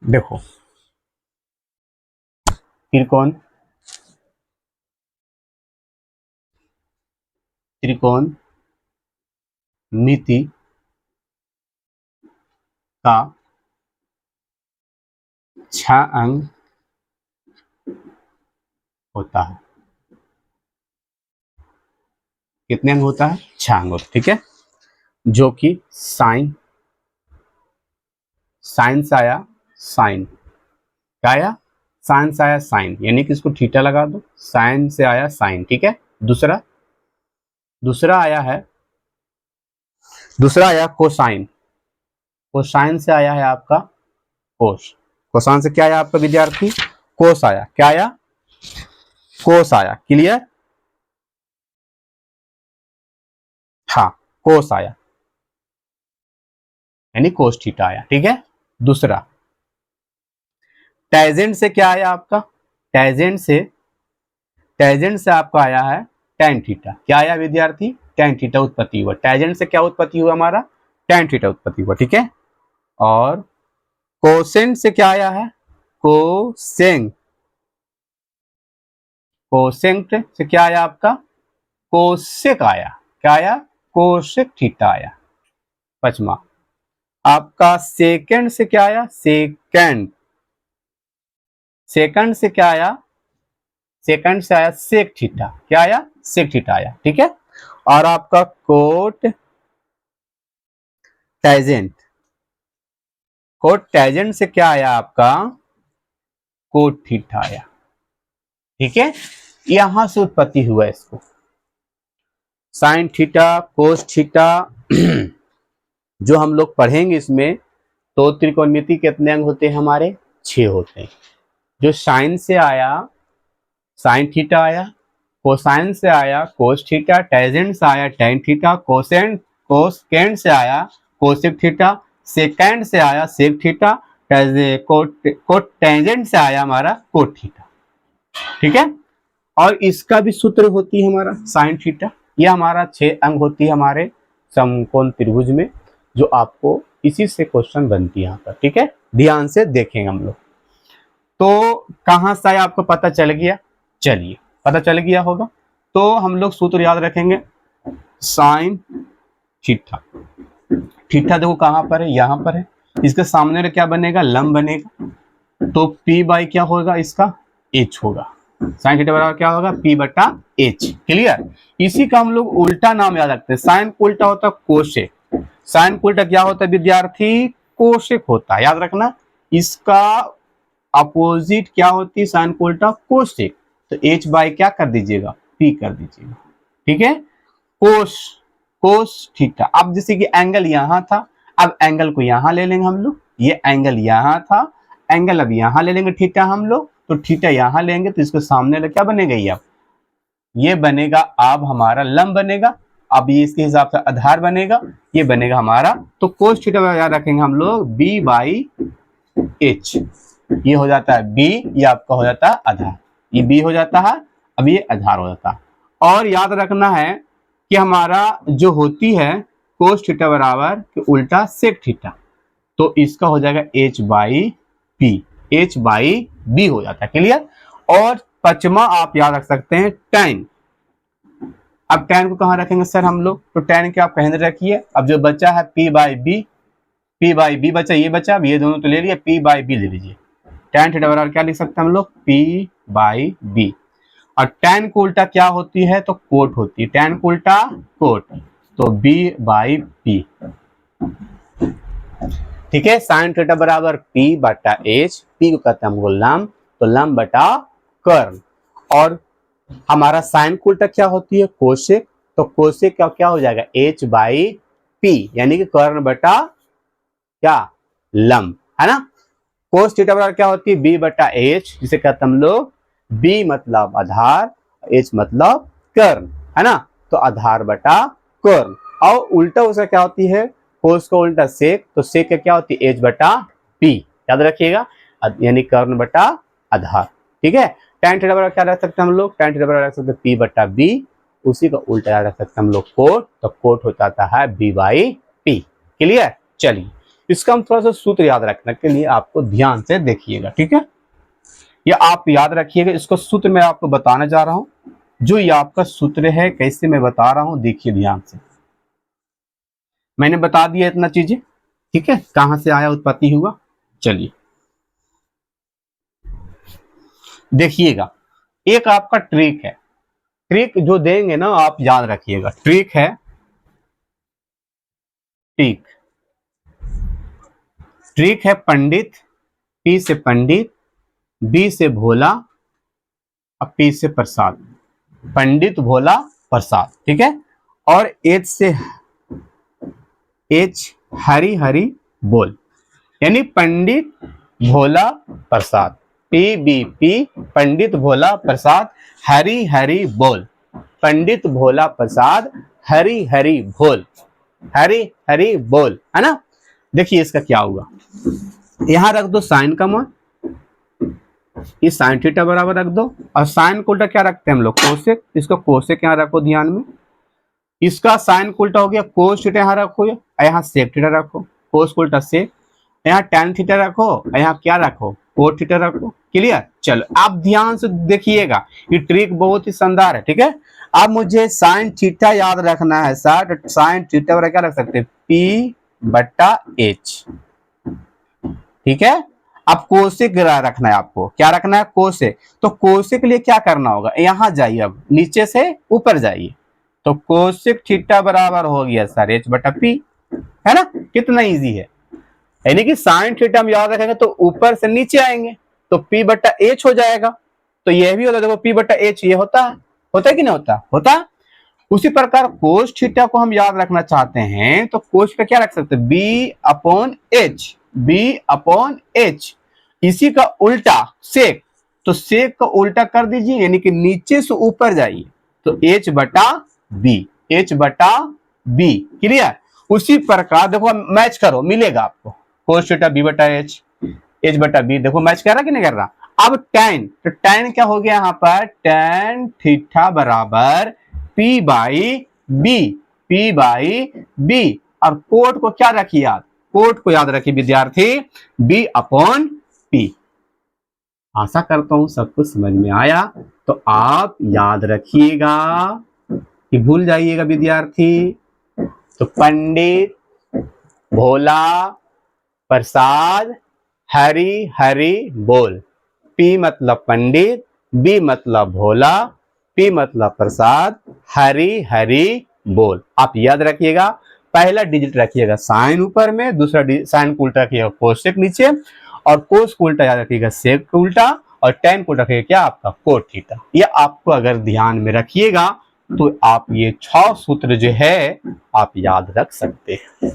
देखो त्रिकोण, त्रिकोण मिति का 6 अंक होता है। कितने अंक होता है, 6 अंक। ठीक है, जो कि साइन, साइन से आया साइन, क्या आया, साइन से आया साइन, यानी कि इसको थीटा लगा दो, साइन से आया साइन। ठीक है, दूसरा दूसरा आया है, दूसरा आया कोसाइन, कोसाइन से आया है आपका कोस, कोसाइन से क्या आया आपका विद्यार्थी, कोस आया, क्या आया कोस आया, क्लियर। हाँ, कोस आया यानी कोस थीटा आया, ठीक है। दूसरा टैजेंट से क्या आया आपका, टैजेंट से आपका आया है टैन थीटा। क्या आया विद्यार्थी, टैन थीटा उत्पत्ति हुआ। टैजेंट से क्या उत्पत्ति हुआ हमारा, टैन थीटा उत्पत्ति हुआ, ठीक है। और कोसेंट से क्या आया है, कोसेंट से क्या आया आपका, कोसेक आया। क्या आया, कोसेक थीटा आया। पचमा आपका सेकंड से क्या आया, सेकंड से क्या आया, सेकंड से आया सेक थीटा। क्या आया, सेक थीटा आया, ठीक है। और आपका कोट टैजेंट से क्या आया आपका, कोट थीटा आया, ठीक है। यहां से उत्पत्ति हुआ इसको साइन थीटा, कोस थीटा जो हम लोग पढ़ेंगे इसमें। तो त्रिकोणमिति कितने अंग होते हैं हमारे, 6 होते हैं। जो साइन से आया साइन थीटा आया, कोसाइन से आया कोस थीटा, टैजेंट से आया टैन थीटा, कोसेंट से आया कोसेक थीटा, सेकेंड से आया सेक थीटा, कोट टेंजेंट से आया हमारा कोट थीटा, ठीक है। और इसका भी सूत्र होती है हमारा साइन थीटा। यह हमारा 6 अंग होती है हमारे समकोण त्रिभुज में, जो आपको इसी से क्वेश्चन बनती है यहाँ पर, ठीक है। ध्यान से देखेंगे हम लोग। तो कहां से आया आपको पता चल गया, चलिए पता चल गया होगा। तो हम लोग सूत्र याद रखेंगे, साइन थीटा, थीटा देखो कहां पर है, यहां पर है। इसके सामने क्या बनेगा, लंब बनेगा। तो P बाई क्या होगा इसका, H होगा। साइन थीटा बराबर क्या होगा, P बटा H, क्लियर। इसी का हम लोग उल्टा नाम याद रखते हैं। साइन को उल्टा होता है कोसेक, साइन को उल्टा क्या होता है विद्यार्थी, कोसेक होता है, याद रखना। इसका अपोजिट क्या होती है, साइन को उल्टा कोसेक। तो H बाई क्या कर दीजिएगा, P कर दीजिएगा, ठीक है। Cos theta. अब जैसे कि एंगल यहां था, अब एंगल को यहां ले लेंगे हम लोग। ये एंगल यहां था, एंगल अब यहां ले लेंगे थीटा हम लोग। तो थीटा यहां लेंगे तो इसके सामने क्या बनेगा, ये बनेगा अब हमारा लंब बनेगा। अब ये इसके हिसाब से आधार बनेगा, ये बनेगा हमारा। तो कोस थीटा याद रखेंगे हम लोग B बाई H। ये हो जाता है B, ये आपका हो जाता है आधार, ये B हो जाता है, अब ये आधार हो जाता है। और याद रखना है कि हमारा जो होती है कोस थीटा बराबर कि उल्टा सेक थीटा। तो इसका हो जाएगा H by P, H by B हो जाता है, क्लियर। और पचमा आप याद रख सकते हैं टैन। अब टैन को कहां रखेंगे सर हम लोग, तो टैन के आप कहीं रखिए। अब जो बचा है P बाई B बचा, ये बचा, ये दोनों तो ले लिया, P बाई B ले लीजिए। टैन थीटा बराबर क्या लिख सकते हैं हम लोग, P बाई B। और टैन को उल्टा क्या होती है, तो कोट होती है। टैन को उल्टा कोट, तो B बाई P, ठीक है। साइन थीटा बराबर P बटा H, P को कहते हैं हमको लंब, तो लंब बटा कर्ण। और हमारा साइन को उल्टा क्या होती है, कोसेक। तो कोसेक का क्या हो जाएगा, H बाई P, यानी कि कर्ण बटा क्या, लंब, है ना। कोस थीटा बराबर क्या होती है, B बटा H, जिसे कहते हैं हम लोग B मतलब आधार, H मतलब कर्ण, है ना। तो आधार बटा कर्ण। और उल्टा उसका क्या होती है, कोस को उल्टा सेक, तो सेक का क्या होती है, H बटा P, याद रखिएगा, यानी कर्ण बटा आधार, ठीक है। टैन थीटा बराबर क्या रख सकते हैं हम लोग, टैन थीटा बराबर रख सकते हैं P बटा B। उसी का उल्टा याद रख सकते हैं हम लोग कोट, तो कोट हो जाता है B बाई P, क्लियर। चलिए इसका हम थोड़ा सा सूत्र याद रखने के लिए आपको ध्यान से देखिएगा, ठीक है। ये आप याद रखिएगा, इसको सूत्र मैं आपको बताने जा रहा हूं। जो ये आपका सूत्र है कैसे मैं बता रहा हूं, देखिए ध्यान से। मैंने बता दिया इतना चीजें, ठीक है, कहां से आया, उत्पत्ति हुआ। चलिए देखिएगा, एक आपका ट्रिक है, ट्रिक जो देंगे ना आप याद रखिएगा। ट्रिक है, ट्रिक है पंडित, P से पंडित, B से भोला, अब P से प्रसाद, पंडित भोला प्रसाद, ठीक है। और H से H हरि हरि बोल, यानी पंडित भोला प्रसाद, PBP पंडित भोला प्रसाद हरी हरी बोल। पंडित भोला प्रसाद हरी हरी बोल, हरी हरी बोल, है ना। देखिए इसका क्या होगा, यहां रख दो साइन का मान, इस साइन थीटा बराबर रख दो, और साइन को उल्टा क्या रखते हैं हम लोग, कोसेक, इसको कोसेक यहाँ रखो ध्यान में। इसका साइन को उल्टा हो गया कोस थीटा, यहाँ रखो, यहाँ सेक थीटा रखो, कोस को उल्टा सेक, यहाँ टैन थीटा रखो, यहाँ क्या रखो, कोट थीटा रखो। क्लियर। चलो आप ध्यान से देखिएगा, ये ट्रिक बहुत ही शानदार है, ठीक है। अब मुझे साइन थीटा याद रखना है सर, तो साइन थीटा बराबर क्या रख सकते हैं, P/H, ठीक है। अब कोसेक रखना है आपको, क्या रखना है, कोसेक। तो कोसेक के लिए क्या करना होगा, यहां जाइए, अब नीचे से ऊपर जाइए, तो कोसेक थीटा बराबर हो गया सर H/P, है ना। कितना इजी है, यानी कि साइन थीटा हम याद रखेंगे तो ऊपर से नीचे आएंगे, तो P/H हो जाएगा। तो यह भी होता है, देखो P/H ये होता है कि नहीं होता, होता। उसी प्रकार कोस थीटा को हम याद रखना चाहते हैं, तो कोस का क्या रख सकते हैं, B/H, B/H। इसी का उल्टा सेक, तो सेक का उल्टा कर दीजिए, यानी कि नीचे से ऊपर जाइए, तो H/B, H/B। क्लियर। उसी प्रकार देखो मैच करो, मिलेगा आपको कोस थीटा B/H, H/B, देखो मैच कर रहा कि नहीं कर रहा। अब टैन, तो टैन क्या हो गया, यहां पर टैन थीटा बराबर P/B, P/B। और कोट को क्या रखिए याद, कोट को याद रखिए विद्यार्थी, B/P। आशा करता हूं सब कुछ समझ में आया, तो आप याद रखिएगा कि भूल जाइएगा विद्यार्थी। तो पंडित भोला प्रसाद हरी हरी बोल, P मतलब पंडित, B मतलब भोला, P मतलब प्रसाद, हरी हरी बोल। आप याद रखिएगा, पहला डिजिट रखिएगा साइन ऊपर में, दूसरा साइन को उल्टा रखिएगा कोसेक नीचे, और कोस को उल्टा याद रखिएगा सेक को उल्टा, और टैन को रखिएगा क्या आपका कोट थीटा। ये आपको अगर ध्यान में रखिएगा तो आप ये 6 सूत्र जो है आप याद रख सकते हैं,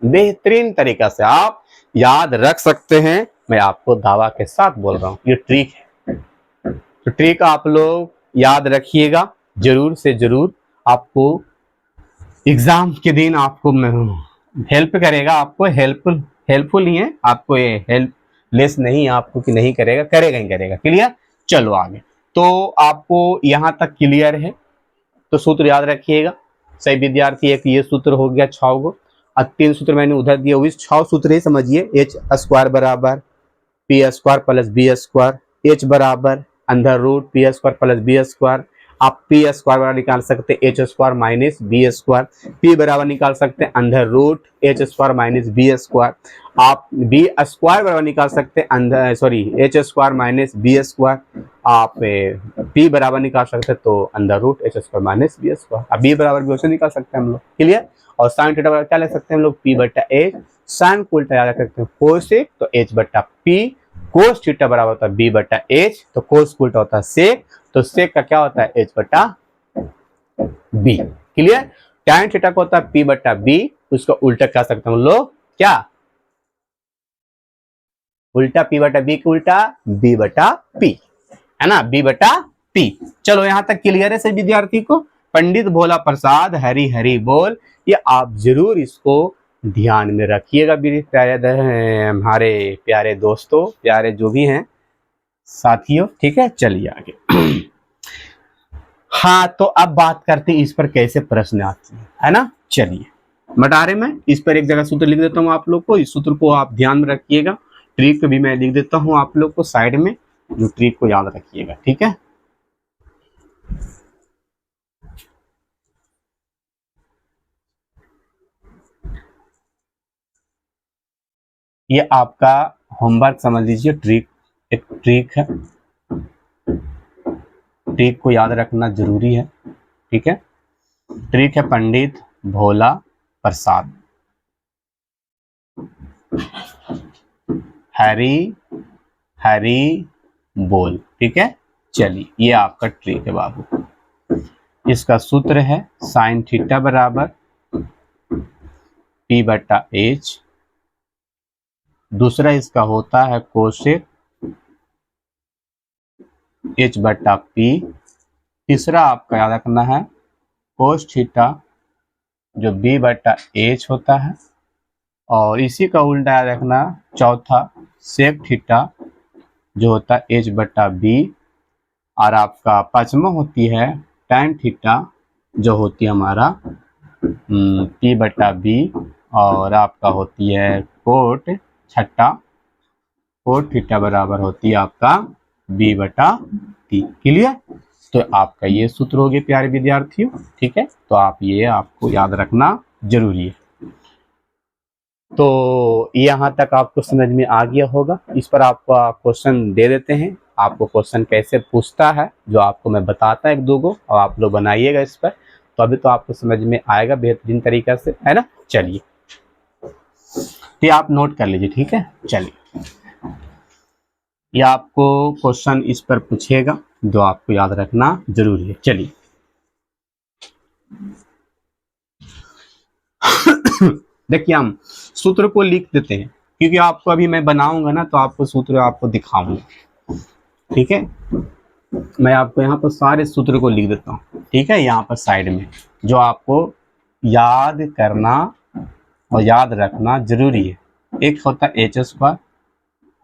बेहतरीन तरीका से आप याद रख सकते हैं। मैं आपको दावा के साथ बोल रहा हूं, ये ट्रिक है, तो ट्रिक आप लोग याद रखिएगा, जरूर से जरूर आपको एग्जाम के दिन आपको हेल्प करेगा, आपको हेल्पफुल ही है, आपको ये हेल्पलेस नहीं आपको कि नहीं करेगा, करेगा ही करेगा। क्लियर। चलो आगे, तो आपको यहां तक क्लियर है, तो सूत्र याद रखिएगा सही विद्यार्थी। एक ये सूत्र हो गया 6 गो, अब 3 सूत्र मैंने उधर दिया, वो 6 सूत्र ही समझिए। H² बराबर P² प्लस B², H बराबर √P² प्लस B²। आप P² बराबर निकाल सकते हैं H² माइनस B², P बराबर निकाल सकते हैं √H² माइनस B²। आप B² बराबर निकाल सकते हैं H² माइनस B²। आप P बराबर निकाल सकते हैं तो √H² माइनस B²। अब B बराबर भी उसे निकाल सकते हैं हम लोग। क्लियर। और साइन थीटा बराबर क्या लिख सकते हैं हम लोग, P/H। साइन को उल्टा याद रख सकते हैं कोसेक, तो H/P। कोस थीटा बराबर होता है B/H, तो कोस को उल्टा होता है सेक, तो सेक का क्या होता है H/B। क्लियर। टैन थीटा को होता है P/B, उसको उल्टा कह सकते हैं हम लोग क्या, उल्टा P/B के उल्टा B/P, है ना, B/P। चलो यहां तक क्लियर है सभी विद्यार्थी को। पंडित भोला प्रसाद हरी हरी बोल, ये आप जरूर इसको ध्यान में रखिएगा मेरे प्यारे हमारे प्यारे दोस्तों, प्यारे जो भी हैं साथियों, ठीक है। चलिए आगे। हाँ, तो अब बात करते हैं इस पर कैसे प्रश्न आते हैं, है ना। चलिए मटारे में इस पर एक जगह सूत्र लिख देता हूं आप लोग को, इस सूत्र को आप ध्यान में रखिएगा। ट्रिक भी मैं लिख देता हूं आप लोग को साइड में, जो ट्रिक को याद रखिएगा, ठीक है। ये आपका होमवर्क समझ लीजिए, ट्रिक एक ट्रिक है, ट्रिक को याद रखना जरूरी है, ठीक है। ट्रिक है पंडित भोला प्रसाद हरी हरी बोल, ठीक है। चलिए ये आपका ट्रिक है बाबू। इसका सूत्र है साइन थीटा बराबर P/H। दूसरा इसका होता है कोसेक एच बटा पी। तीसरा आपका याद रखना है कोस थीटा जो बी बटा एच होता है, और इसी का उल्टा याद रखना चौथा सेक थीटा जो होता है एच बटा बी, और आपका पांचवा होती है टैन थीटा जो होती है हमारा पी बटा बी, और आपका होती है कोट छठा कोट थीटा बराबर होती है आपका बी बटा टी। क्लियर? तो आपका ये सूत्र हो गए प्यारे विद्यार्थियों। ठीक है, तो आप ये आपको याद रखना जरूरी है। तो यहाँ तक आपको समझ में आ गया होगा। इस पर आपको क्वेश्चन दे देते हैं, आपको क्वेश्चन कैसे पूछता है जो आपको मैं बताता एक दो गो, और आप लोग बनाइएगा इस पर, तो अभी तो आपको समझ में आएगा बेहतरीन तरीका से, है ना। चलिए, ये आप नोट कर लीजिए। ठीक है, चलिए, ये आपको क्वेश्चन इस पर पूछेगा जो आपको याद रखना जरूरी है। चलिए देखिए, हम सूत्र को लिख देते हैं, क्योंकि आपको अभी मैं बनाऊंगा ना तो आपको सूत्र आपको दिखाऊंगा। ठीक है, मैं आपको यहाँ पर सारे सूत्र को लिख देता हूँ। ठीक है, यहाँ पर साइड में जो आपको याद करना और याद रखना जरूरी है। एक होता है H square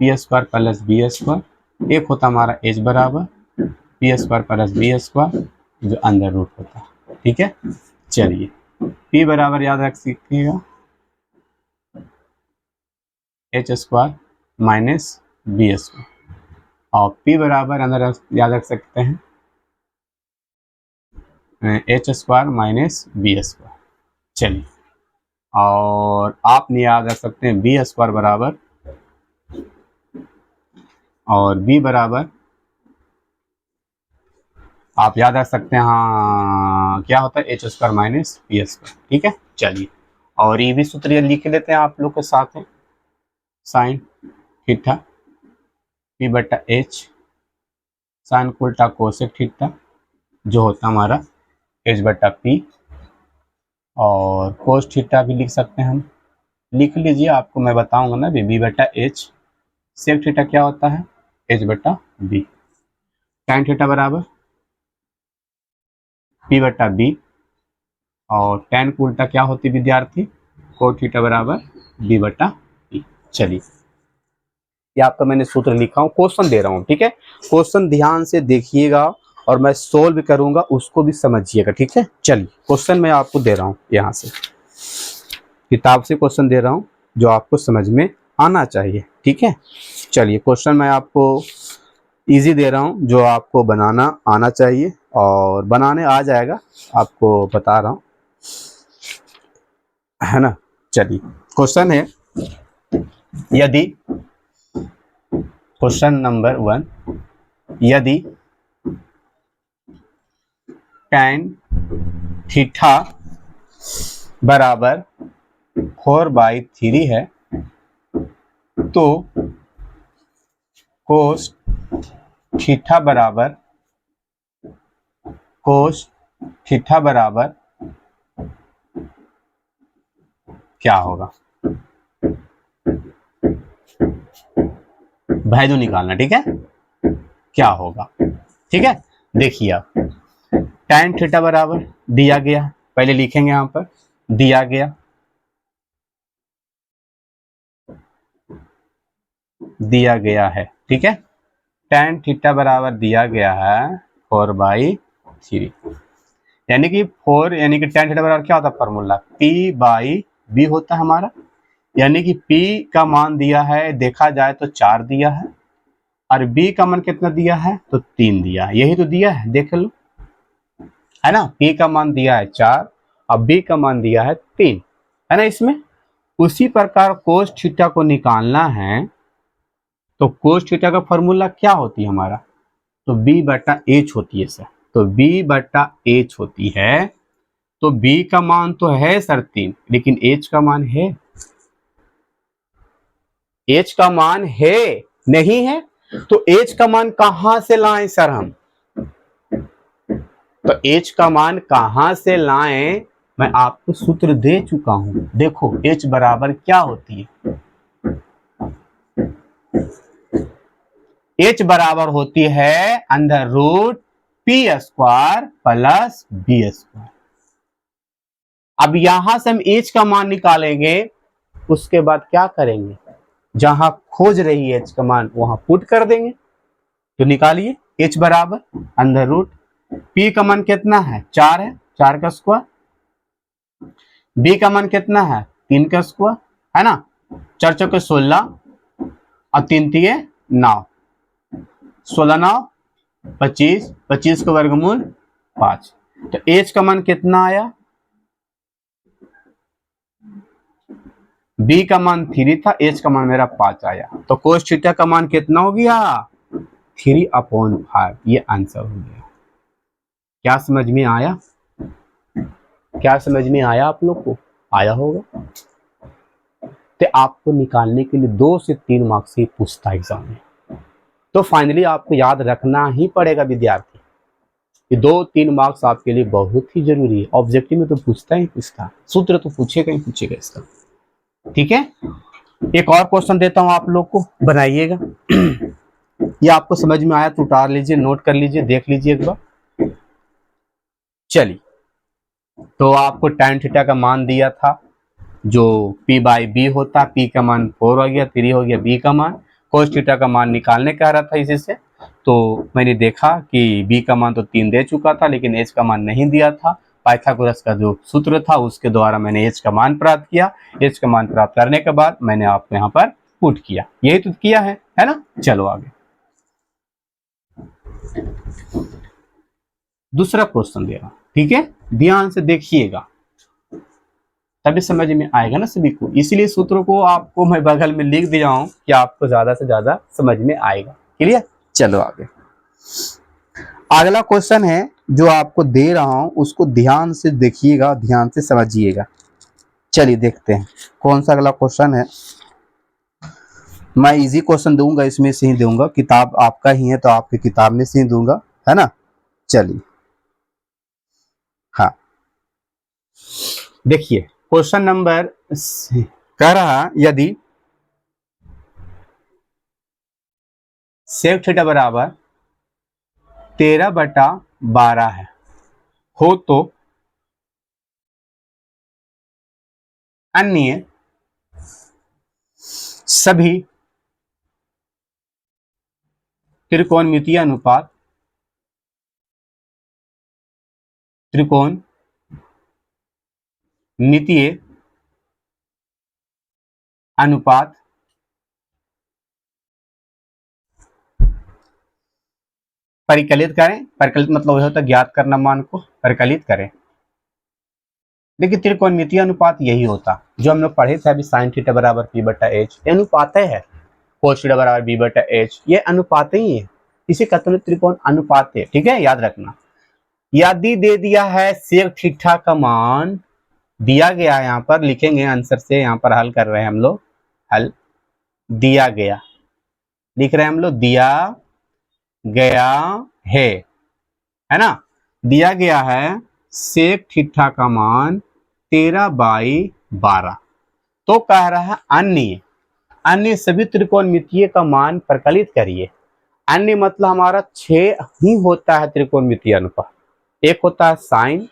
P square plus B square, एक होता हमारा एच बराबर P square plus B square जो अंडर रूट होता है। ठीक है, चलिए, पी बराबर याद रख सकिएगा H square minus B square, और पी बराबर अंदर याद रख सकते हैं H square minus B square. चलिए, और आप नहीं याद रख सकते हैं बी स्क्वायर बराबर, और बी बराबर आप याद रख सकते हैं, हाँ क्या होता है H square minus B square. ठीक है, चलिए, और ये भी सूत्र लिख लेते हैं आप लोग के साथ में, साइन थीटा पी बटा एच साइन उल्टा कोसेक थीटा जो होता है हमारा एच बटा पी, और कोस थीटा भी लिख सकते हैं हम। लिख लीजिए, आपको मैं बताऊंगा ना बी बटा एच, सेक थीटा क्या होता है एच बटा बी, टैन थीटा बराबर पी बटा बी, और टैन को उल्टा क्या होती है विद्यार्थी कोट थीटा बराबर बी बटा बी। चलिए, ये आपका मैंने सूत्र लिखा हूँ, क्वेश्चन दे रहा हूँ। ठीक है, क्वेश्चन ध्यान से देखिएगा और मैं सोल्व करूंगा, उसको भी समझिएगा। ठीक है, चलिए, क्वेश्चन मैं आपको दे रहा हूँ, यहाँ से किताब से क्वेश्चन दे रहा हूँ जो आपको समझ में आना चाहिए। ठीक है, चलिए, क्वेश्चन मैं आपको इजी दे रहा हूँ जो आपको बनाना आना चाहिए, और बनाने आ जाएगा, आपको बता रहा हूँ, है ना। चलिए, क्वेश्चन है, यदि क्वेश्चन नंबर 1, यदि tan थीटा बराबर 4/3 है तो कोस थीटा बराबर क्या होगा, वैल्यू निकालना। ठीक है, क्या होगा। ठीक है, देखिए आप tan थीटा बराबर दिया गया, पहले लिखेंगे यहां पर दिया गया है। ठीक है, tan थीटा बराबर दिया गया है 4/3, यानी कि 4 यानी कि tan थीटा बराबर क्या होता है फॉर्मूला P/B होता है हमारा, यानी कि P का मान दिया है देखा जाए तो 4 दिया है, और B का मान कितना दिया है तो 3 दिया है, यही तो दिया है देख लो, है ना। P का मान दिया है 4 और B का मान दिया है 3, है ना। इसमें उसी प्रकार कोस थीटा को निकालना है, तो कोस थीटा का फॉर्मूला क्या होती है हमारा, तो B बटा एच होती है सर, तो B बटा एच होती है, तो B का मान तो है सर 3, लेकिन H का मान है, H का मान है नहीं है, तो H का मान कहां से लाएं सर हम, तो H का मान कहां से लाएं, मैं आपको सूत्र दे चुका हूं, देखो H बराबर क्या होती है, एच बराबर होती है under root P square plus B square. अब यहां से हम एच का मान निकालेंगे, उसके बाद क्या करेंगे, जहां खोज रही है एच का मान वहां पुट कर देंगे। तो निकालिए एच बराबर अंडर रूट पी का मान कितना है 4 है, 4 का स्क्वायर, बी का मान कितना है 3 का स्क्वायर, है ना, 4 चौके 16 और 3 तिये 9, 16 9 25, 25 का वर्गमूल 5। तो एच का मान कितना आया, बी का मान 3 था, एच का मान मेरा 5 आया। तो कोस थीटा का मान कितना हो गया 3/5। ये आंसर हो गया। क्या समझ में आया, क्या समझ में आया आप लोग को, आया होगा। तो आपको निकालने के लिए 2 से 3 मार्क्स ही पूछता एग्जाम में। तो फाइनली आपको याद रखना ही पड़ेगा विद्यार्थी, ये 2-3 मार्क्स आपके लिए बहुत ही जरूरी है। ऑब्जेक्टिव में तो पूछता ही पूछता, सूत्र तो पूछेगा ही पूछेगा इसका। ठीक है, एक और क्वेश्चन देता हूं आप लोग को, बनाइएगा। ये आपको समझ में आया तो उतार लीजिए, नोट कर लीजिए, देख लीजिए एक बार। चलिए, तो आपको tan थीटा का मान दिया था जो p/b होता, p का मान 4 हो गया, 3 हो गया b का मान। cos थीटा का मान निकालने कह रहा था इसी से, तो मैंने देखा कि b का मान तो 3 दे चुका था लेकिन h का मान नहीं दिया था। पाइथागोरस का जो सूत्र था उसके द्वारा मैंने h का मान प्राप्त किया। h का मान प्राप्त करने के बाद मैंने आपको यहाँ पर पुट किया, यही तो किया है ना। चलो आगे दूसरा क्वेश्चन दे रहा, ठीक है, ध्यान से देखिएगा तभी समझ में आएगा ना सभी को। इसीलिए सूत्रों को आपको मैं बगल में लिख दिया हूं कि आपको ज्यादा से ज्यादा समझ में आएगा। क्लियर, चलो आगे। अगला क्वेश्चन है जो आपको दे रहा हूं उसको ध्यान से देखिएगा, ध्यान से समझिएगा। चलिए देखते हैं कौन सा अगला क्वेश्चन है। मैं इजी क्वेश्चन दूंगा, इसमें से ही दूंगा, किताब आपका ही है तो आपकी किताब में से ही दूंगा, है ना। चलिए हाँ, देखिए क्वेश्चन नंबर कह रहा, यदि सेक थीटा बराबर 13/12 है हो तो अन्य सभी त्रिकोणमितीय अनुपात परिकलित करें। परिकलित मतलब होता है ज्ञात करना, मान को परिकलित करें। देखिए त्रिकोणमितीय अनुपात यही होता जो हम लोग पढ़े थे अभी, साइन थीटा बराबर p/h, अनुपात है। कोस थीटा बराबर b/h, ये अनुपात ही है, इसे कहते हैं त्रिकोण अनुपात है। ठीक है, याद रखना। यदि दे दिया है सेक थीटा का मान दिया गया है, यहाँ पर लिखेंगे आंसर से, यहाँ पर हल कर रहे हैं हम लोग, हल दिया गया लिख रहे हैं हम लोग, दिया गया है ना, दिया गया है सेक थीटा का मान 13/12। तो कह रहा है अन्य सभी त्रिकोणमितीय का मान प्रकलित करिए। अन्य मतलब हमारा 6 ही होता है त्रिकोणमितीय अनुपात। एक होता है साइन,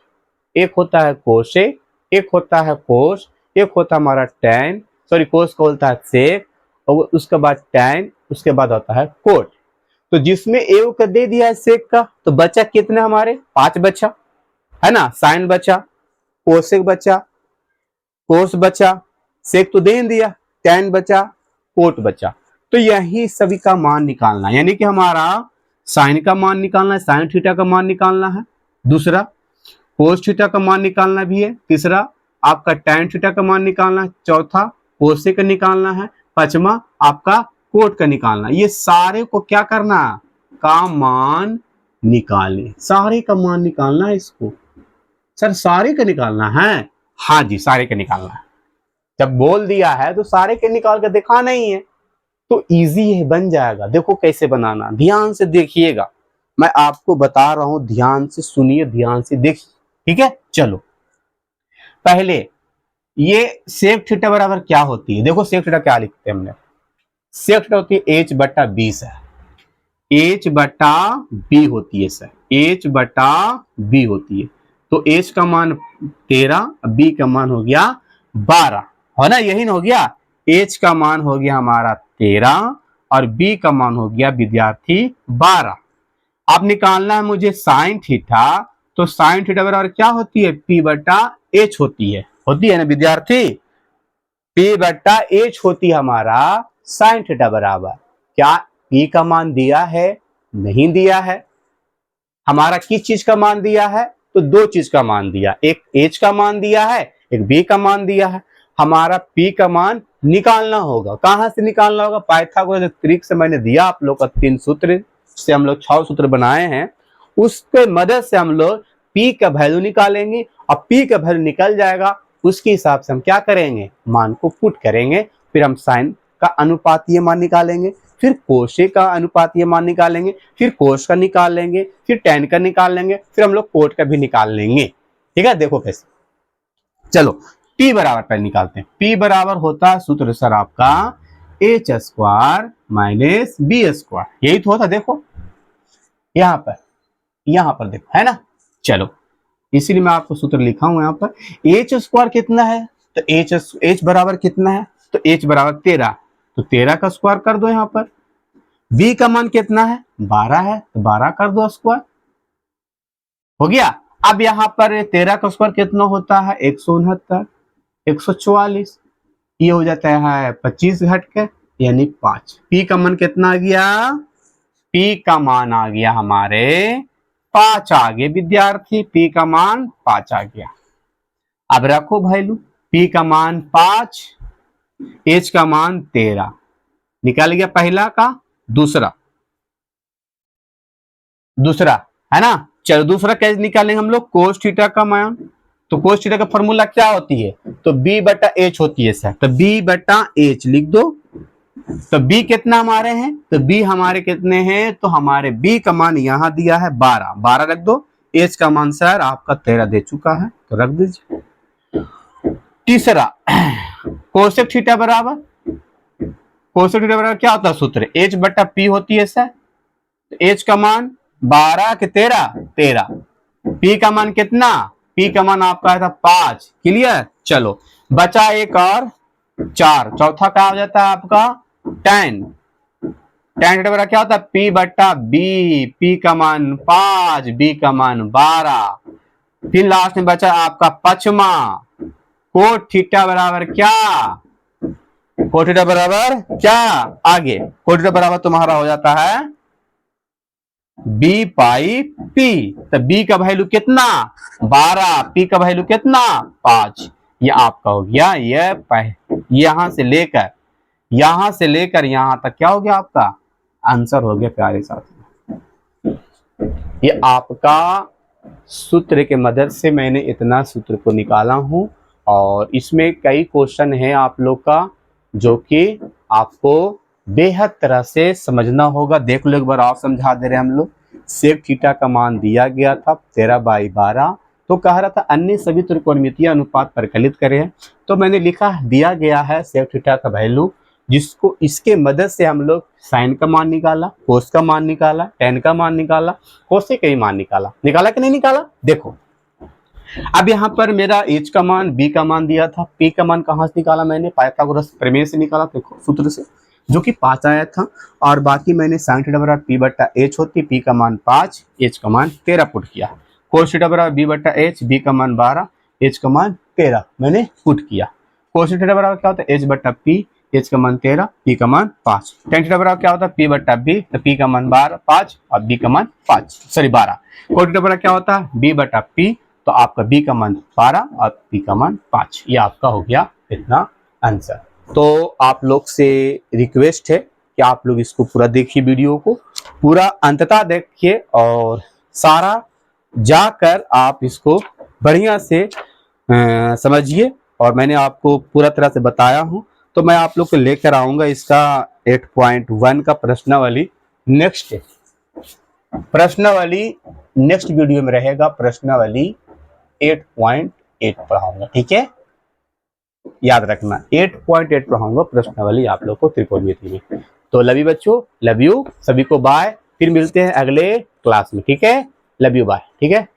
एक होता है कोसेक, एक होता है कोस, एक होता है हमारा टैन, सॉरी कोस को बोलता है सेक, और उसके बाद टैन, उसके बाद होता है कोट। तो जिसमें ए का दे दिया है सेक का, तो बचा कितने हमारे 5 बचा, है ना। साइन बचा, कोसेक बचा, कोस बचा, सेक तो दे दिया, टैन बचा, कोट बचा। तो यही सभी का मान निकालना है, यानी कि हमारा साइन का मान निकालना है, साइन थीटा का मान निकालना है। दूसरा कोस थीटा का मान निकालना भी है। तीसरा आपका टैन थीटा का मान निकालना है। चौथा कोसेक का निकालना है। पांचवा आपका कोट का निकालना। ये सारे को क्या करना, का मान निकालने, सारे का मान निकालना है इसको। सर सारे का निकालना है, हाँ जी सारे का निकालना है। जब बोल दिया है तो सारे के निकाल कर दिखाना ही है, तो इजी है, बन जाएगा। देखो कैसे बनाना, ध्यान से देखिएगा, मैं आपको बता रहा हूं, ध्यान से सुनिए, ध्यान से देखिए। ठीक है, चलो पहले ये सेक थीटा बराबर क्या होती है, देखो सेक थीटा क्या लिखते हैं हमने, सेक थीटा होती है h/20 है। H बटा B होती है सर, H बटा B होती है। तो H का मान 13, B का मान हो गया 12, है ना, यही ना हो गया। H का मान हो गया हमारा 13 और B का मान हो गया विद्यार्थी 12। अब निकालना है मुझे साइन थीटा, तो साइन थीटा बराबर क्या होती है, P बटा H होती है ना विद्यार्थी, P बटा H होती है हमारा साइन थीटा बराबर। क्या P का मान दिया है, नहीं दिया है। हमारा किस चीज का मान दिया है, तो दो चीज का मान दिया, एक H का मान दिया है, एक B का मान दिया है। हमारा P का मान निकालना होगा, कहां से निकालना होगा, पाइथागोरस ट्रिक से मैंने दिया आप लोग का 3 सूत्र से हम लोग 6 सूत्र बनाए हैं, उसके मदद से हम लोग P का वैल्यू निकालेंगे और P का वैल्यू निकल जाएगा, उसके हिसाब से हम क्या करेंगे, मान को पुट करेंगे, फिर हम साइन का अनुपातीय मान निकालेंगे, फिर कोशे का अनुपातीय मान निकालेंगे, फिर कोस का निकाल लेंगे, फिर टेन का निकाल लेंगे, फिर हम लोग कोट का भी निकाल लेंगे। ठीक है, देखो कैसे। चलो P बराबर पहले निकालते हैं। P बराबर होता है सूत्र सर आपका H square minus B square, यही तो होता, देखो यहां पर देखो, है ना। चलो इसीलिए मैं आपको सूत्र लिखा हूं यहां पर। H स्क्वायर कितना है, तो H बराबर कितना है, तो H बराबर 13, तो 13 का स्क्वायर कर दो यहां पर। B का मान कितना है, 12 है, तो 12 कर दो स्क्वायर, हो गया। अब यहां पर 13 का स्क्वायर कितना होता है, 169, 144, ये हो जाता है 25 घट के यानी 5। P का मान कितना आ गया, P का मान आ गया हमारे 5 आ गए विद्यार्थी, P का मान 5 आ गया। अब रखो वैल्यू, P का मान 5, H का मान 13, निकाल गया पहला का दूसरा, है ना। चलो दूसरा कैसे निकालेंगे हम लोग, कोस थीटा का मान, तो कोस थीटा का फॉर्मूला क्या होती है, तो B बटा H होती है सर, तो B बटा H लिख दो। तो B कितना हमारे हैं, तो B हमारे कितने हैं, तो हमारे B का मान यहां दिया है 12, 12 रख दो। H का मान सर आपका 13 दे चुका है, तो रख दीजिए। तीसरा कोसेक थीटा बराबर, कोसेक थीटा बराबर क्या होता है सूत्र, H बटा P होती है सर। तो H का मान 12 के 13, P का मान कितना, P का मान आपका है था 5, क्लियर। चलो बचा एक और 4, चौथा क्या हो जाता है आपका tan, tan थीटा बराबर क्या होता है, P बटा B, P का मान 5, B का मान 12। फिर लास्ट में बचा आपका पचमा, कोट थीटा बराबर क्या, कोट थीटा बराबर क्या, आगे कोट थीटा बराबर तुम्हारा हो जाता है B पाई P, तो B का वैल्यू कितना 12, P का वैल्यू कितना 5, ये आपका हो गया। ये यहां से लेकर यहां तक क्या हो गया आपका आंसर हो गया प्यारे साथी। ये आपका सूत्र के मदद से मैंने इतना सूत्र को निकाला हूं, और इसमें कई क्वेश्चन है आप लोग का जो कि आपको बेहद तरह से समझना होगा। देख लो एक बार आप समझा दे रहे हैं हम लोग। सेक थीटा का मान दिया गया था 13/12, तो कह रहा था अन्य सभी त्रिकोणमितीय अनुपात परिकलित करें, तो मैंने लिखा दिया गया है सेक थीटा का वैल्यू, जिसको इसके मदद से हम लोग साइन का मान निकाला, कोस का मान निकाला, टेन का मान निकाला, कोसेक का ही मान निकाला कि नहीं निकाला। देखो अब यहाँ पर मेरा H का मान, B का मान दिया था, P का मान कहाँ से निकाला मैंने, पाइथागोरस प्रमेय से निकाला, देखो सूत्र से, जो कि 5 आया था। और बाकी मैंने साइन थीटा बराबर P बटा H होती, P का मान 5, H का मान 13 पुट किया। कोस थीटा बराबर B बटा H, B का मान 12, H का मान 13 मैंने पुट किया। कोस थीटा बराबर क्या होता है, H बटा P, H का मान 13, P का मान 5। टेन थीटा बराबर क्या होता है, P बटा B, तो P का मान 5 और B का मान 12। कोस थीटा बराबर क्या होता है, B बटा P, तो आपका B का मान 12 और P का मान 5, ये आपका हो गया इतना आंसर। तो आप लोग से रिक्वेस्ट है कि आप लोग इसको पूरा देखिए, वीडियो को पूरा अंततः देखिए और सारा जाकर आप इसको बढ़िया से समझिए। और मैंने आपको पूरा तरह से बताया हूँ, तो मैं आप लोग को लेकर आऊंगा इसका 8.1 का प्रश्नावली नेक्स्ट वीडियो में रहेगा। प्रश्नावली 8.8 पढ़ाऊंगा, ठीक है, याद रखना 8.8 पढ़ाऊंगा प्रश्नावली आप लोग को त्रिकोणमिति में। तो लव यू बच्चों, लव यू सभी को, बाय। फिर मिलते हैं अगले क्लास में, ठीक है। लव यू, बाय, ठीक है।